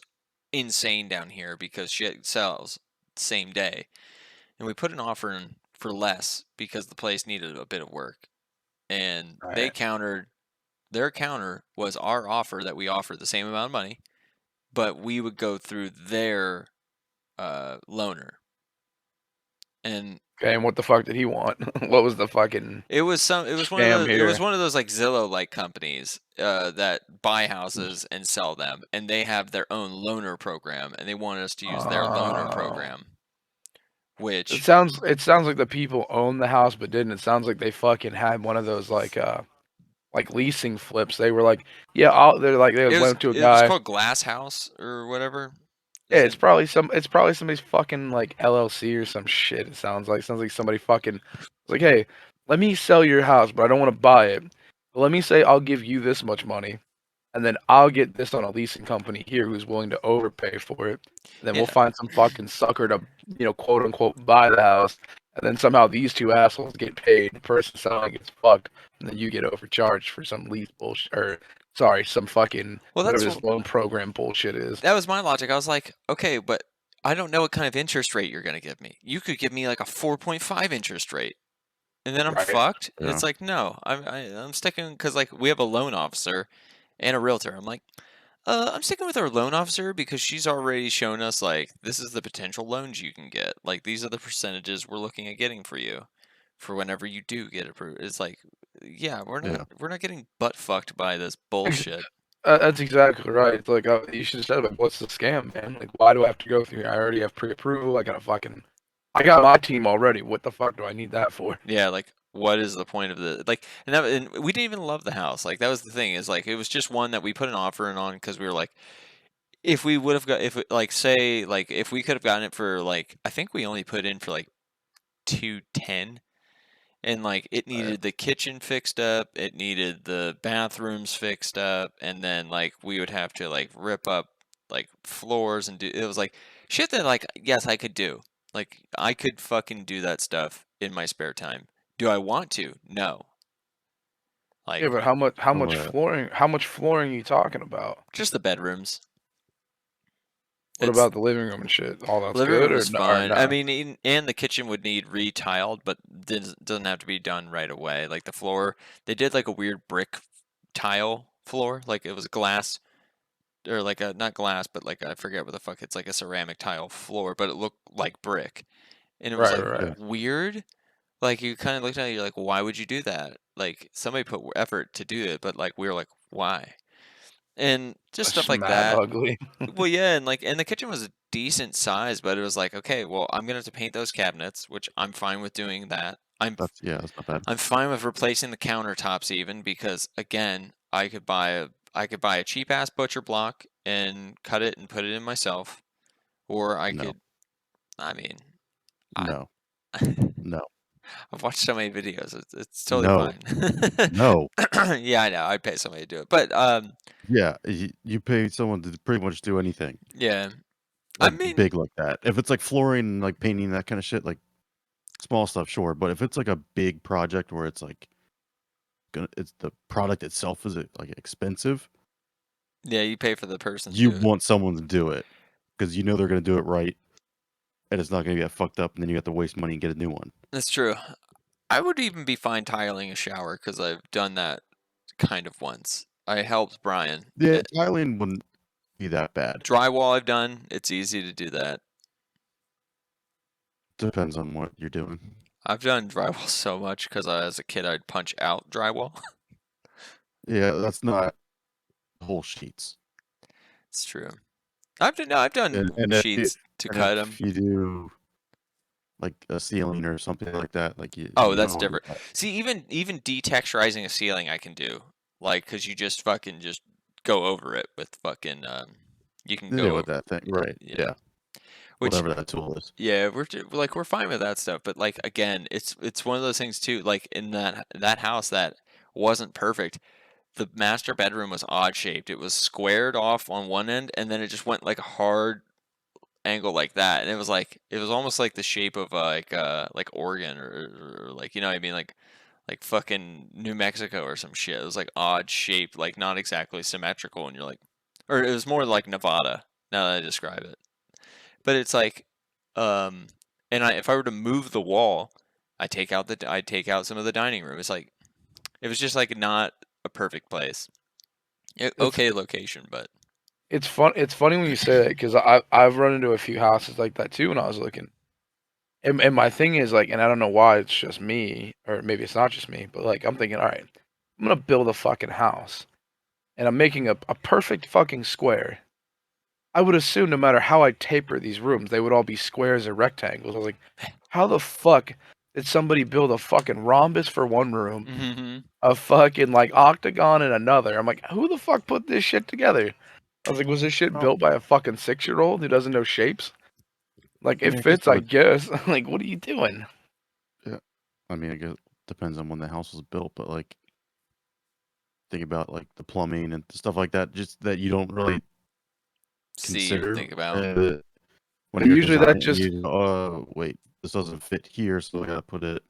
Speaker 2: insane down here because shit sells same day. And we put an offer in for less because the place needed a bit of work. And they
Speaker 3: Right.
Speaker 2: countered, their counter was our offer that we offered the same amount of money, but we would go through their loaner. And
Speaker 3: Okay, and what the fuck did he want? What was the fucking
Speaker 2: it was one of
Speaker 3: scam
Speaker 2: those
Speaker 3: here?
Speaker 2: like Zillow like companies that buy houses and sell them, and they have their own loaner program, and they wanted us to use their loaner
Speaker 3: Oh.
Speaker 2: program, which
Speaker 3: It sounds like the people owned the house but didn't. It sounds like they fucking had one of those like leasing flips. They were like, yeah, they're like they went up to a
Speaker 2: it was
Speaker 3: guy.
Speaker 2: called Glass House or whatever.
Speaker 3: Yeah,
Speaker 2: Is
Speaker 3: it's
Speaker 2: it?
Speaker 3: probably somebody's fucking like LLC or some shit. It sounds like somebody fucking like, hey, let me sell your house, but I don't want to buy it. But let me say I'll give you this much money, and then I'll get this on a leasing company here who's willing to overpay for it. And then we'll
Speaker 2: Yeah.
Speaker 3: find some fucking sucker to, quote unquote, buy the house. And then somehow these two assholes get paid. The person selling gets fucked, and then you get overcharged for some lease bullshit, or sorry, some fucking
Speaker 2: Well,
Speaker 3: whatever
Speaker 2: that's
Speaker 3: this loan program bullshit is.
Speaker 2: that was my logic. I was like, okay, but I don't know what kind of interest rate you're gonna give me. You could give me like a 4.5 interest rate, and then I'm
Speaker 3: Right.
Speaker 2: fucked.
Speaker 4: Yeah.
Speaker 2: It's like no, I'm sticking because like we have a loan officer and a realtor. I'm like, I'm sticking with our loan officer because she's already shown us like this is the potential loans you can get. Like these are the percentages we're looking at getting for you, for whenever you do get approved. It's like, yeah, we're not getting butt fucked by this bullshit.
Speaker 3: That's exactly right. It's like you should have said, like, what's the scam, man? Like, why do I have to go through here? I already have pre-approval. I got my team already. What the fuck do I need that for?
Speaker 2: Yeah, like what is the point of the like? And we didn't even love the house. Like that was the thing is like it was just one that we put an offer in on because we were like, if we would have got if if we could have gotten it for like I think we only put in for like 210, and like it needed the kitchen fixed up, it needed the bathrooms fixed up, and then like we would have to like rip up like floors and do it was like shit that like yes I could do. Like I could fucking do that stuff in my spare time. Do I want to? No.
Speaker 3: Yeah,
Speaker 2: Like
Speaker 3: but how much
Speaker 4: Oh, yeah.
Speaker 3: flooring are you talking about?
Speaker 2: just the bedrooms.
Speaker 3: What
Speaker 2: It's
Speaker 3: about the living room and shit? All that's
Speaker 2: living
Speaker 3: good
Speaker 2: room
Speaker 3: or
Speaker 2: is
Speaker 3: no? Or
Speaker 2: fine. I
Speaker 3: nah?
Speaker 2: mean, and the kitchen would need retiled, but doesn't have to be done right away. Like the floor, they did like a weird brick tile floor, like it was glass or like a not glass, but like I forget what the fuck. It's like a ceramic tile floor, but it looked like brick, and it was
Speaker 3: Right,
Speaker 2: like
Speaker 3: right.
Speaker 4: Yeah.
Speaker 2: weird. Like you kind of looked at it, you're like, why would you do that? Like somebody put effort to do it, but like we were like, why? And just
Speaker 3: That's
Speaker 2: stuff
Speaker 3: just
Speaker 2: like
Speaker 3: mad
Speaker 2: that.
Speaker 3: ugly.
Speaker 2: Well, yeah, and the kitchen was a decent size, but it was like, okay, well, I'm gonna have to paint those cabinets, which I'm fine with doing that.
Speaker 4: That's not bad.
Speaker 2: I'm fine with replacing the countertops even because again, I could buy a cheap ass butcher block and cut it and put it in myself, or I
Speaker 4: No,
Speaker 2: could. I mean, I
Speaker 4: no, no,
Speaker 2: I've watched so many videos. It's totally
Speaker 4: no,
Speaker 2: fine.
Speaker 4: no.
Speaker 2: Yeah, I know. I'd pay somebody to do it, but
Speaker 4: Yeah, you pay someone to pretty much do anything
Speaker 2: yeah. I
Speaker 4: like
Speaker 2: mean,
Speaker 4: big like that. If it's like flooring, like painting, that kind of shit, like small stuff, sure. But if it's like a big project where it's like it's the product itself is like expensive,
Speaker 2: yeah, you pay for the person to
Speaker 4: you
Speaker 2: do it.
Speaker 4: want someone to do it because you know they're gonna do it right, and it's not gonna get fucked up, and then you have to waste money and get a new one.
Speaker 2: That's true. I would even be fine tiling a shower because I've done that kind of once. I helped Brian.
Speaker 4: Yeah, tiling wouldn't be that bad.
Speaker 2: Drywall I've done. It's easy to do that.
Speaker 4: Depends on what you're doing.
Speaker 2: I've done drywall so much because as a kid I'd punch out drywall.
Speaker 4: Yeah, that's not whole sheets.
Speaker 2: It's true. I've done
Speaker 4: And
Speaker 2: sheets to cut them.
Speaker 4: if you do like a ceiling or something like that, like
Speaker 2: Oh,
Speaker 4: you
Speaker 2: that's
Speaker 4: don't
Speaker 2: different. See, even detexturizing a ceiling I can do, like, because you just fucking just go over it with fucking you can
Speaker 4: yeah,
Speaker 2: go
Speaker 4: with
Speaker 2: over,
Speaker 4: that thing, right?
Speaker 2: yeah.
Speaker 4: Yeah,
Speaker 2: Which
Speaker 4: whatever that tool is.
Speaker 2: yeah, we're fine with that stuff, but like again, it's one of those things too. Like in that house that wasn't perfect. The master bedroom was odd shaped. It was squared off on one end, and then it just went like a hard angle like that, and it was almost like the shape of like Oregon or like you know what I mean like fucking New Mexico or some shit. It was like odd shaped, like not exactly symmetrical, and you're like, or it was more like Nevada. Now that I describe it. But it's like, um, and if I were to move the wall, I take out some of the dining room. It's like it was just like not a perfect place.
Speaker 3: It's
Speaker 2: Okay location, but
Speaker 3: it's fun. It's funny when you say that because I've run into a few houses like that too when I was looking. And my thing is like, and I don't know why it's just me, or maybe it's not just me, but like I'm thinking, all right, I'm gonna build a fucking house, and I'm making a perfect fucking square. I would assume no matter how I taper these rooms, they would all be squares or rectangles. I was like, how the fuck did somebody build a fucking rhombus for one room,
Speaker 2: mm-hmm.
Speaker 3: a fucking like octagon in another? I'm like, who the fuck put this shit together? I was like, was this shit
Speaker 4: Well,
Speaker 3: built by a fucking 6-year-old who doesn't know shapes? Like,
Speaker 4: I
Speaker 3: it
Speaker 4: mean, I guess
Speaker 3: fits, I guess. Like, what are you doing?
Speaker 4: yeah. I mean, I guess it depends on when the house was built, but like think about like the plumbing and stuff like that, just that you don't really
Speaker 2: See or
Speaker 4: consider
Speaker 2: think about.
Speaker 4: when
Speaker 3: Well,
Speaker 4: you're
Speaker 3: usually that
Speaker 4: designing.
Speaker 3: just
Speaker 4: You oh wait, this doesn't fit here, so I gotta put it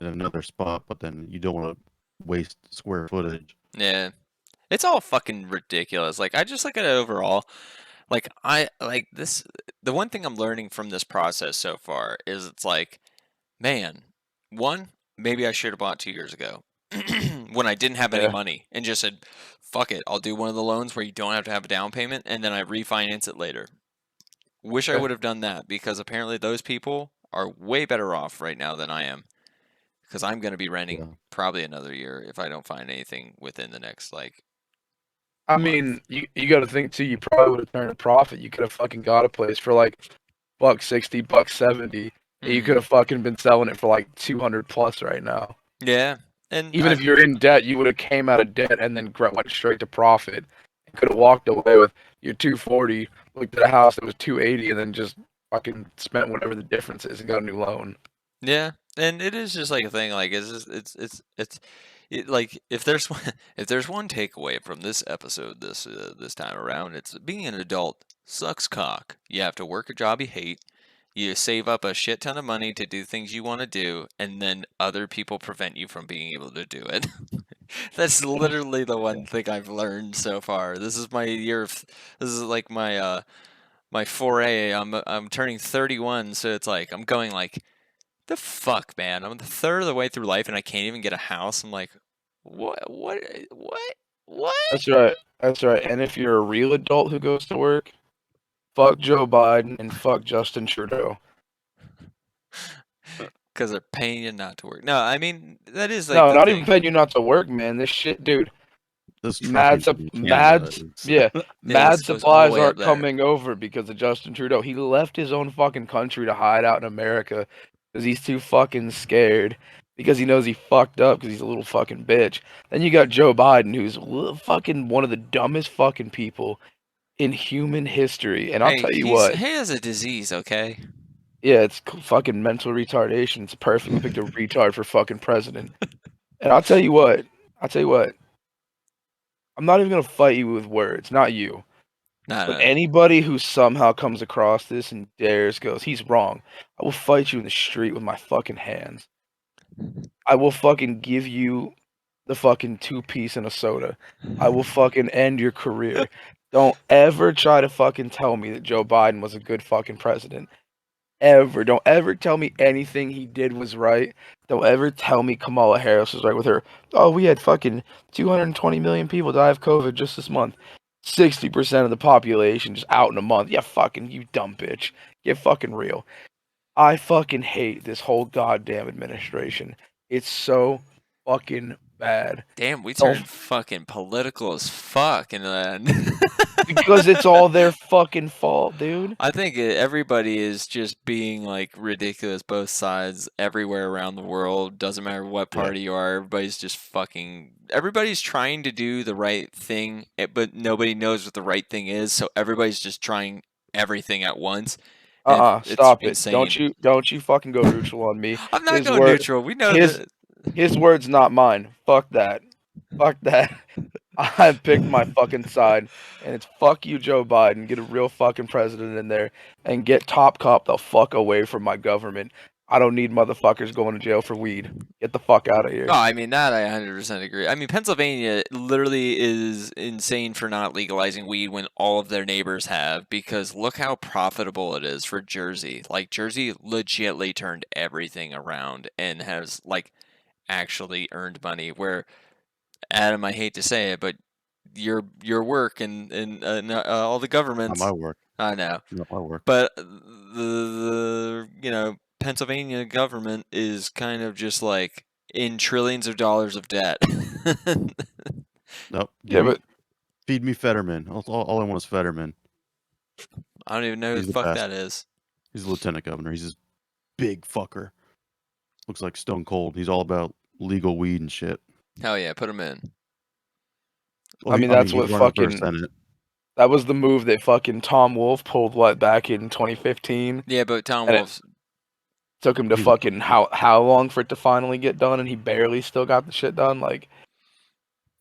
Speaker 4: in another spot. But then you don't want to waste square footage.
Speaker 2: Yeah. It's all fucking ridiculous. Like I just look at it overall. Like I like this the one thing I'm learning from this process so far is it's like, man, one, maybe I should have bought 2 years ago when I didn't have any
Speaker 3: yeah.
Speaker 2: money and just said, fuck it, I'll do one of the loans where you don't have to have a down payment and then I refinance it later. Wish I
Speaker 3: Yeah.
Speaker 2: would have done that because apparently those people are way better off right now than I am because I'm going to be renting
Speaker 4: Yeah.
Speaker 2: probably another year if I don't find anything within the next like
Speaker 3: I
Speaker 2: month.
Speaker 3: mean, you got to think too. You probably would have turned a profit. You could have fucking got a place for like $160, $170. And you could
Speaker 2: Mhm.
Speaker 3: have fucking been selling it for like 200 plus right now.
Speaker 2: Yeah. And
Speaker 3: Even
Speaker 2: I
Speaker 3: if you're in debt, you would have came out of debt and then went straight to profit, Could have walked away with your 240, looked at a house that was 280, and then just fucking spent whatever the difference is and got a new loan.
Speaker 2: Yeah, and it is just like a thing. Like like if there's if there's one takeaway from this episode this time around, it's being an adult sucks cock. You have to work a job you hate. You save up a shit ton of money to do things you want to do, and then other people prevent you from being able to do it. That's literally the one thing I've learned so far. This is my year of, this is like my foray. I'm turning 31, so it's like I'm going like, the fuck, man. I'm the third of the way through life and I can't even get a house. I'm like, what?
Speaker 3: That's right. That's right. And if you're a real adult who goes to work, fuck Joe Biden and fuck Justin Trudeau.
Speaker 2: Because they're paying you not to work. No, I mean that is like
Speaker 3: No,
Speaker 2: the
Speaker 3: not
Speaker 2: thing.
Speaker 3: even paying you not to work, man. This shit, dude.
Speaker 4: This
Speaker 3: Mad,
Speaker 4: trucking
Speaker 3: sup-
Speaker 4: thing in Canada
Speaker 3: mad,
Speaker 4: is-
Speaker 3: yeah, mad
Speaker 2: this goes all the
Speaker 3: supplies
Speaker 2: way up
Speaker 3: aren't
Speaker 2: there.
Speaker 3: coming over because of Justin Trudeau. He left his own fucking country to hide out in America because he's too fucking scared. Because he knows he fucked up because he's a little fucking bitch. Then you got Joe Biden, who's fucking one of the dumbest fucking people in human history. And I'll
Speaker 2: Hey,
Speaker 3: tell you what,
Speaker 2: he has a disease, okay?
Speaker 3: yeah, it's fucking mental retardation. It's perfect. We picked a retard for fucking president. And I'll tell you what, I'm not even gonna fight you with words, not you.
Speaker 2: No,
Speaker 3: But
Speaker 2: no.
Speaker 3: anybody who somehow comes across this and dares goes, he's wrong. I will fight you in the street with my fucking hands. I will fucking give you the fucking 2-piece and a soda. I will fucking end your career. Don't ever try to fucking tell me that Joe Biden was a good fucking president. Ever. Don't ever tell me anything he did was right. Don't ever tell me Kamala Harris was right with her. Oh, we had fucking 220 million people die of COVID just this month. 60% of the population just out in a month. Yeah, fucking you dumb bitch. Get fucking real. I fucking hate this whole goddamn administration. It's so fucking bad.
Speaker 2: Damn, we
Speaker 3: Don't
Speaker 2: turned fucking political as fuck, and then
Speaker 3: because it's all their fucking fault, dude.
Speaker 2: I think everybody is just being like ridiculous, both sides, everywhere around the world. Doesn't matter what
Speaker 4: Yeah.
Speaker 2: party you are. Everybody's just fucking. Everybody's trying to do the right thing, but nobody knows what the right thing is. So everybody's just trying everything at once. and it's
Speaker 3: Stop it.
Speaker 2: insane.
Speaker 3: Don't you fucking go neutral on me.
Speaker 2: I'm not
Speaker 3: His
Speaker 2: going
Speaker 3: word
Speaker 2: neutral. We know
Speaker 3: his
Speaker 2: that.
Speaker 3: his words, not mine. Fuck that. Fuck that. I picked my fucking side, and it's fuck you, Joe Biden. Get a real fucking president in there, and get Top Cop the fuck away from my government. I don't need motherfuckers going to jail for weed. Get the fuck out of here.
Speaker 2: Oh, I mean that I 100% agree. I mean Pennsylvania literally is insane for not legalizing weed when all of their neighbors have, because look how profitable it is for Jersey. Like Jersey legitly turned everything around and has like actually earned money. Where Adam, I hate to say it, but your work and all the
Speaker 4: Not
Speaker 2: governments.
Speaker 4: my work.
Speaker 2: I know,
Speaker 4: Not my work.
Speaker 2: but the Pennsylvania government is kind of just like in trillions of dollars of debt.
Speaker 4: Nope.
Speaker 3: Yeah, but
Speaker 4: Feed me Fetterman. All I want is Fetterman.
Speaker 2: I don't even know who
Speaker 4: He's
Speaker 2: the
Speaker 4: the
Speaker 2: fuck
Speaker 4: best.
Speaker 2: that is.
Speaker 4: He's the lieutenant governor. He's this big fucker. Looks like Stone Cold. He's all about legal weed and shit.
Speaker 2: Hell yeah, put him in.
Speaker 4: Well,
Speaker 3: I mean,
Speaker 4: he's
Speaker 3: that's what
Speaker 4: running for
Speaker 3: fucking.
Speaker 4: Senate.
Speaker 3: That was the move that fucking Tom Wolfe pulled back in 2015.
Speaker 2: Yeah, but Tom
Speaker 3: And it
Speaker 2: Wolf's
Speaker 3: took him to
Speaker 4: He's-
Speaker 3: fucking how long for it to finally get done, and he barely still got the shit done. Like,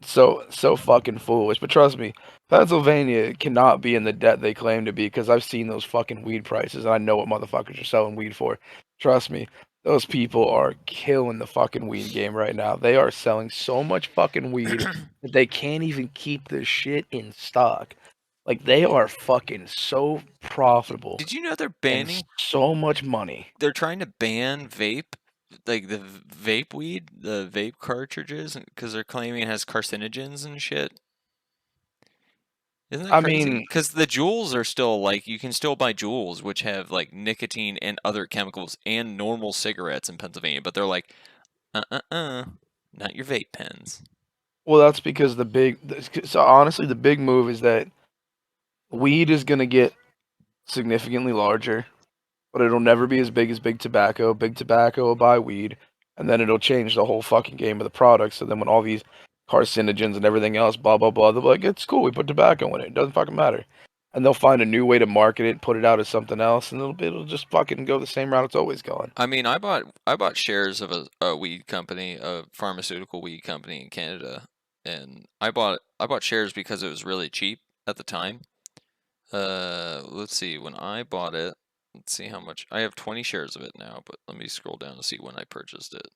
Speaker 3: so fucking foolish. But trust me, Pennsylvania cannot be in the debt they claim to be, because I've seen those fucking weed prices and I know what motherfuckers are selling weed for. Trust me, those people are killing the fucking weed game right now. They are selling so much fucking weed that they can't even keep their shit in stock. Like, they are fucking so profitable
Speaker 2: Did you know they're
Speaker 3: and
Speaker 2: banning?
Speaker 3: so much money.
Speaker 2: They're trying to ban vape, like the vape weed, the vape cartridges, because they're claiming it has carcinogens and shit. Isn't that
Speaker 3: I
Speaker 2: crazy?
Speaker 3: mean,
Speaker 2: Because the jewels are still like, you can still buy jewels, which have like nicotine and other chemicals and normal cigarettes in Pennsylvania, but they're like, not your vape pens.
Speaker 3: well, that's because so honestly, the big move is that weed is gonna get significantly larger, but it'll never be as big as big tobacco. Big tobacco will buy weed, and then it'll change the whole fucking game of the product. So then when all these carcinogens and everything else, blah blah blah. They're like, it's cool. We put tobacco in it. It doesn't fucking matter. And they'll find a new way to market it, put it out as something else, and it'll just fucking go the same route it's always going.
Speaker 2: I mean, I bought shares of a weed company, a pharmaceutical weed company in Canada, and I bought shares because it was really cheap at the time. Let's see, when I bought it, let's see how much. I have 20 shares of it now, but let me scroll down to see when I purchased it.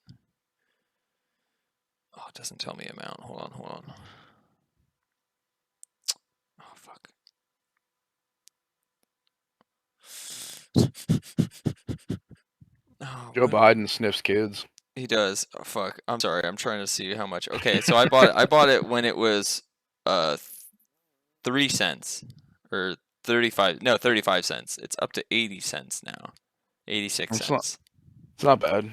Speaker 2: Oh, it doesn't tell me amount. Hold on. Oh, fuck. Oh,
Speaker 3: Joe Biden sniffs kids.
Speaker 2: He does. Oh, fuck. I'm sorry. I'm trying to see how much. Okay, so I bought it when it was 3 cents or 35 cents. It's up to 80 cents now. 86 cents.
Speaker 3: It's not bad.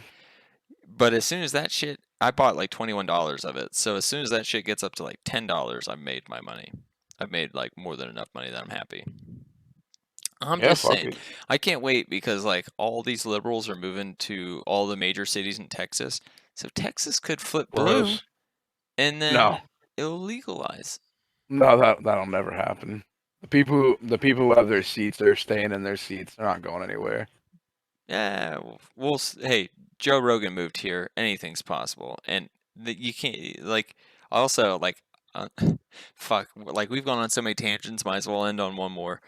Speaker 2: But as soon as that shit, I bought like $21 of it. So as soon as that shit gets up to like $10, I've made my money. I've made like more than enough money that I'm happy. I'm just saying, I can't wait because like all these liberals are moving to all the major cities in Texas. So Texas could flip blue and then it'll legalize.
Speaker 3: No, that'll never happen. The people who have their seats, they're staying in their seats. They're not going anywhere.
Speaker 2: Yeah, hey, Joe Rogan moved here. Anything's possible. And you can't like also like fuck, like we've gone on so many tangents, might as well end on one more.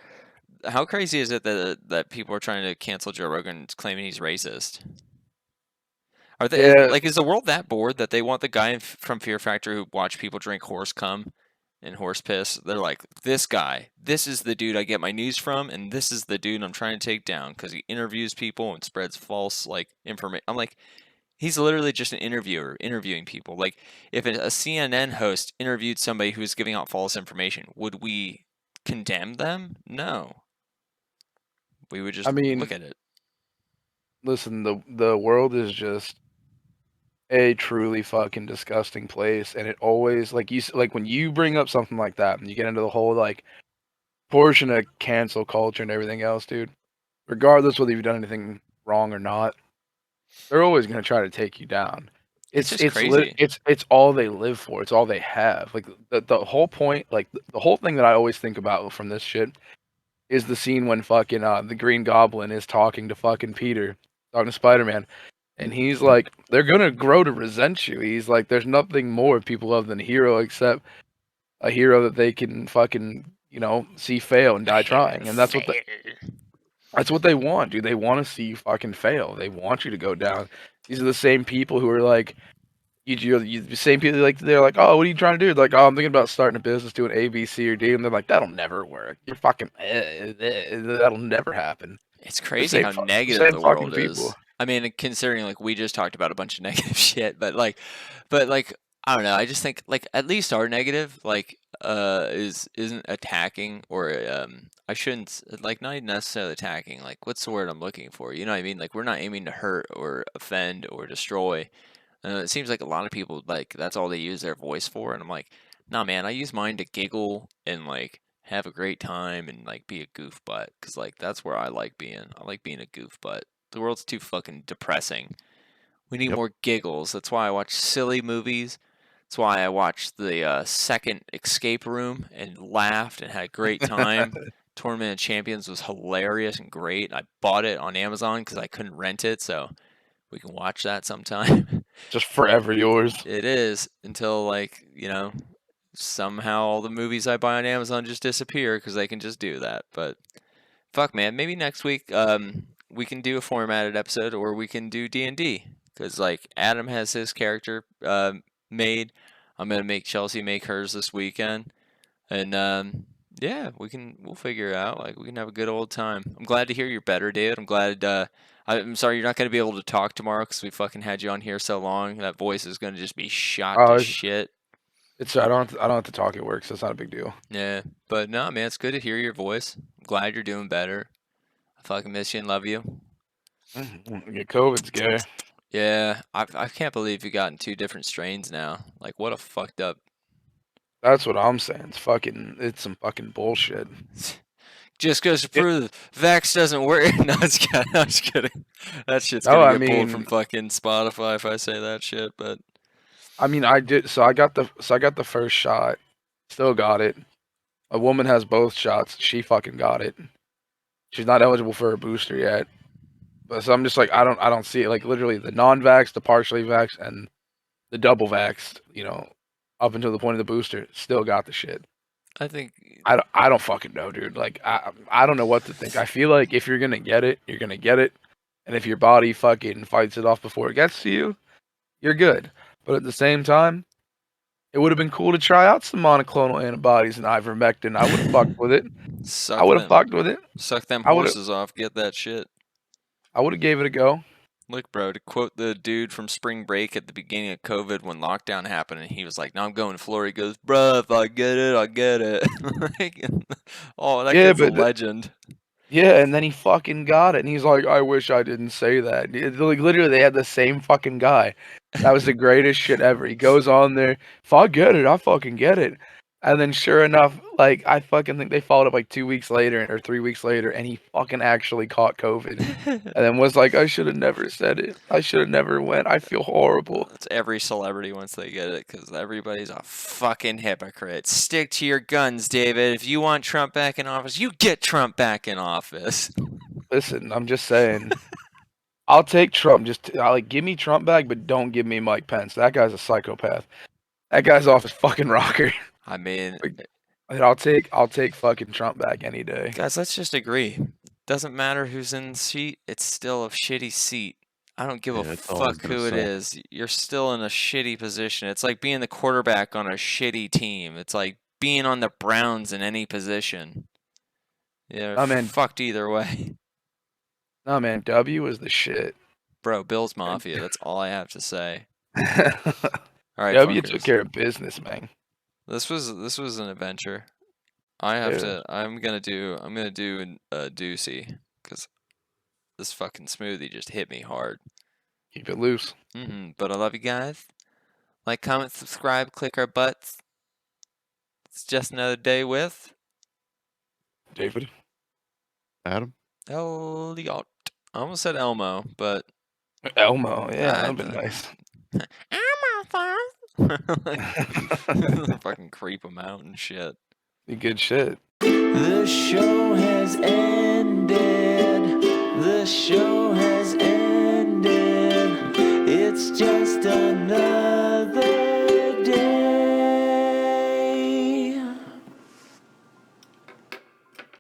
Speaker 2: How crazy is it that people are trying to cancel Joe Rogan claiming he's racist? Are they like, is the world that bored that they want the guy from Fear Factor who watched people drink horse cum and horse piss? They're like, this guy, this is the dude I get my news from, and this is the dude I'm trying to take down because he interviews people and spreads false like information. I'm like, he's literally just an interviewer interviewing people. Like, if a CNN host interviewed somebody who's giving out false information, would we condemn them? No. We would just look at it.
Speaker 3: Listen, the world is just a truly fucking disgusting place, and it always like when you bring up something like that and you get into the whole like portion of cancel culture and everything else, dude. Regardless whether you've done anything wrong or not, they're always gonna try to take you down.
Speaker 2: It's just crazy.
Speaker 3: It's all they live for. It's all they have. Like the whole point, like the whole thing that I always think about from this shit is the scene when fucking the Green Goblin is talking to fucking Peter, talking to Spider-Man, and he's like, they're gonna grow to resent you. He's like, there's nothing more people love than a hero except a hero that they can fucking, see fail and die trying. And that's what they want, dude. They want to see you fucking fail. They want you to go down. These are the same people who are like, the same people like they're like, oh, what are you trying to do? They're like, oh, I'm thinking about starting a business doing A, B, C, or D, and they're like, that'll never work. You're fucking, that'll never happen.
Speaker 2: It's crazy how negative the world is. I mean, considering like we just talked about a bunch of negative shit, but like, I don't know. I just think like at least our negative like isn't attacking or I shouldn't like not necessarily attacking. Like, what's the word I'm looking for? You know what I mean? Like, we're not aiming to hurt or offend or destroy. It seems like a lot of people like that's all they use their voice for, and I'm like, nah, man. I use mine to giggle and like have a great time and like be a goofbutt because like that's where I like being. I like being a goofbutt. The world's too fucking depressing. We need more giggles. That's why I watch silly movies. That's why I watched the second Escape Room and laughed and had a great time. Tournament of Champions was hilarious and great. I bought it on Amazon because I couldn't rent it, so we can watch that sometime.
Speaker 3: Just forever yours.
Speaker 2: It is until like somehow all the movies I buy on Amazon just disappear because they can just do that. But fuck, man, maybe next week we can do a formatted episode or we can do D&D because like Adam has his character made. I'm gonna make Chelsea make hers this weekend, and yeah, we'll figure it out. Like we can have a good old time. I'm glad to hear you're better, David. I'm glad. I'm sorry you're not gonna be able to talk tomorrow because we fucking had you on here so long. That voice is gonna just be shot to shit.
Speaker 3: It's I don't have to talk at work, so it's not a big deal.
Speaker 2: Yeah, but no, man, it's good to hear your voice. I'm glad you're doing better. I fucking miss you and love you.
Speaker 3: Yeah, COVID's gay.
Speaker 2: Yeah, I can't believe you gotten 2 different strains now. Like, what a fucked up.
Speaker 3: That's what I'm saying. It's some fucking bullshit.
Speaker 2: Just goes to prove Vax doesn't work. No, I'm just kidding. That shit's gonna get pulled from fucking Spotify if I say that shit, but
Speaker 3: I mean, I did. So I got the first shot. Still got it. A woman has both shots. She fucking got it. She's not eligible for a booster yet. But so I'm just like, I don't see it. Like literally, the non-vax, the partially vaxxed, and the double vaxxed. Up until the point of the booster, still got the shit.
Speaker 2: I think
Speaker 3: I don't fucking know, dude. Like I don't know what to think. I feel like if you're gonna get it, you're gonna get it, and if your body fucking fights it off before it gets to you, you're good. But at the same time, it would have been cool to try out some monoclonal antibodies and ivermectin. I would have fucked with it. I would have fucked with it.
Speaker 2: suck them
Speaker 3: I would have
Speaker 2: horses off, get that shit.
Speaker 3: gave it a go.
Speaker 2: Look, bro, to quote the dude from Spring Break at the beginning of COVID when lockdown happened, and he was like, "No, I'm going to Florida." He goes, "Bruh, if I get it, I get it." Like, oh, that
Speaker 3: Yeah,
Speaker 2: kid's a
Speaker 3: but
Speaker 2: legend.
Speaker 3: yeah, and then he fucking got it, and he's like, "I wish I didn't say that." Like literally, they had the same fucking guy. That was the greatest shit ever. He goes on there, "If I get it, I fucking get it," and then sure enough, like I fucking think they followed up like 2 weeks later or 3 weeks later, and he fucking actually caught COVID, and then was like, "I should have never said it. I should have never went. I feel horrible."
Speaker 2: It's every celebrity once they get it, because everybody's a fucking hypocrite. Stick to your guns, David. If you want Trump back in office, you get Trump back in office.
Speaker 3: Listen, I'm just saying. I'll take Trump. Like, give me Trump back, but don't give me Mike Pence. That guy's a psychopath. That guy's off his fucking rocker.
Speaker 2: I mean,
Speaker 3: And I'll take fucking Trump back any day.
Speaker 2: guys, let's just agree. Doesn't matter who's in the seat, it's still a shitty seat. I don't give a
Speaker 4: Yeah, it's always
Speaker 2: fuck
Speaker 4: gonna
Speaker 2: who it
Speaker 4: suck.
Speaker 2: is. You're still in a shitty position. It's like being the quarterback on a shitty team. It's like being on the Browns in any position. Yeah,
Speaker 3: Oh, man.
Speaker 2: fucked either way.
Speaker 3: No, man, W is the shit.
Speaker 2: Bro, Bill's Mafia. That's all I have to say. All right,
Speaker 3: W took
Speaker 2: fuckers.
Speaker 3: care of business, man.
Speaker 2: This was an adventure. I'm gonna do a doozy because this fucking smoothie just hit me hard.
Speaker 3: Keep it loose.
Speaker 2: But I love you guys. Like, comment, subscribe, click our butts. It's just another day with
Speaker 3: David.
Speaker 4: Adam.
Speaker 2: Elliott. I almost said Elmo, but
Speaker 3: Elmo. Yeah, that'd been nice.
Speaker 2: fucking creep him out and shit.
Speaker 3: Good shit.
Speaker 1: The show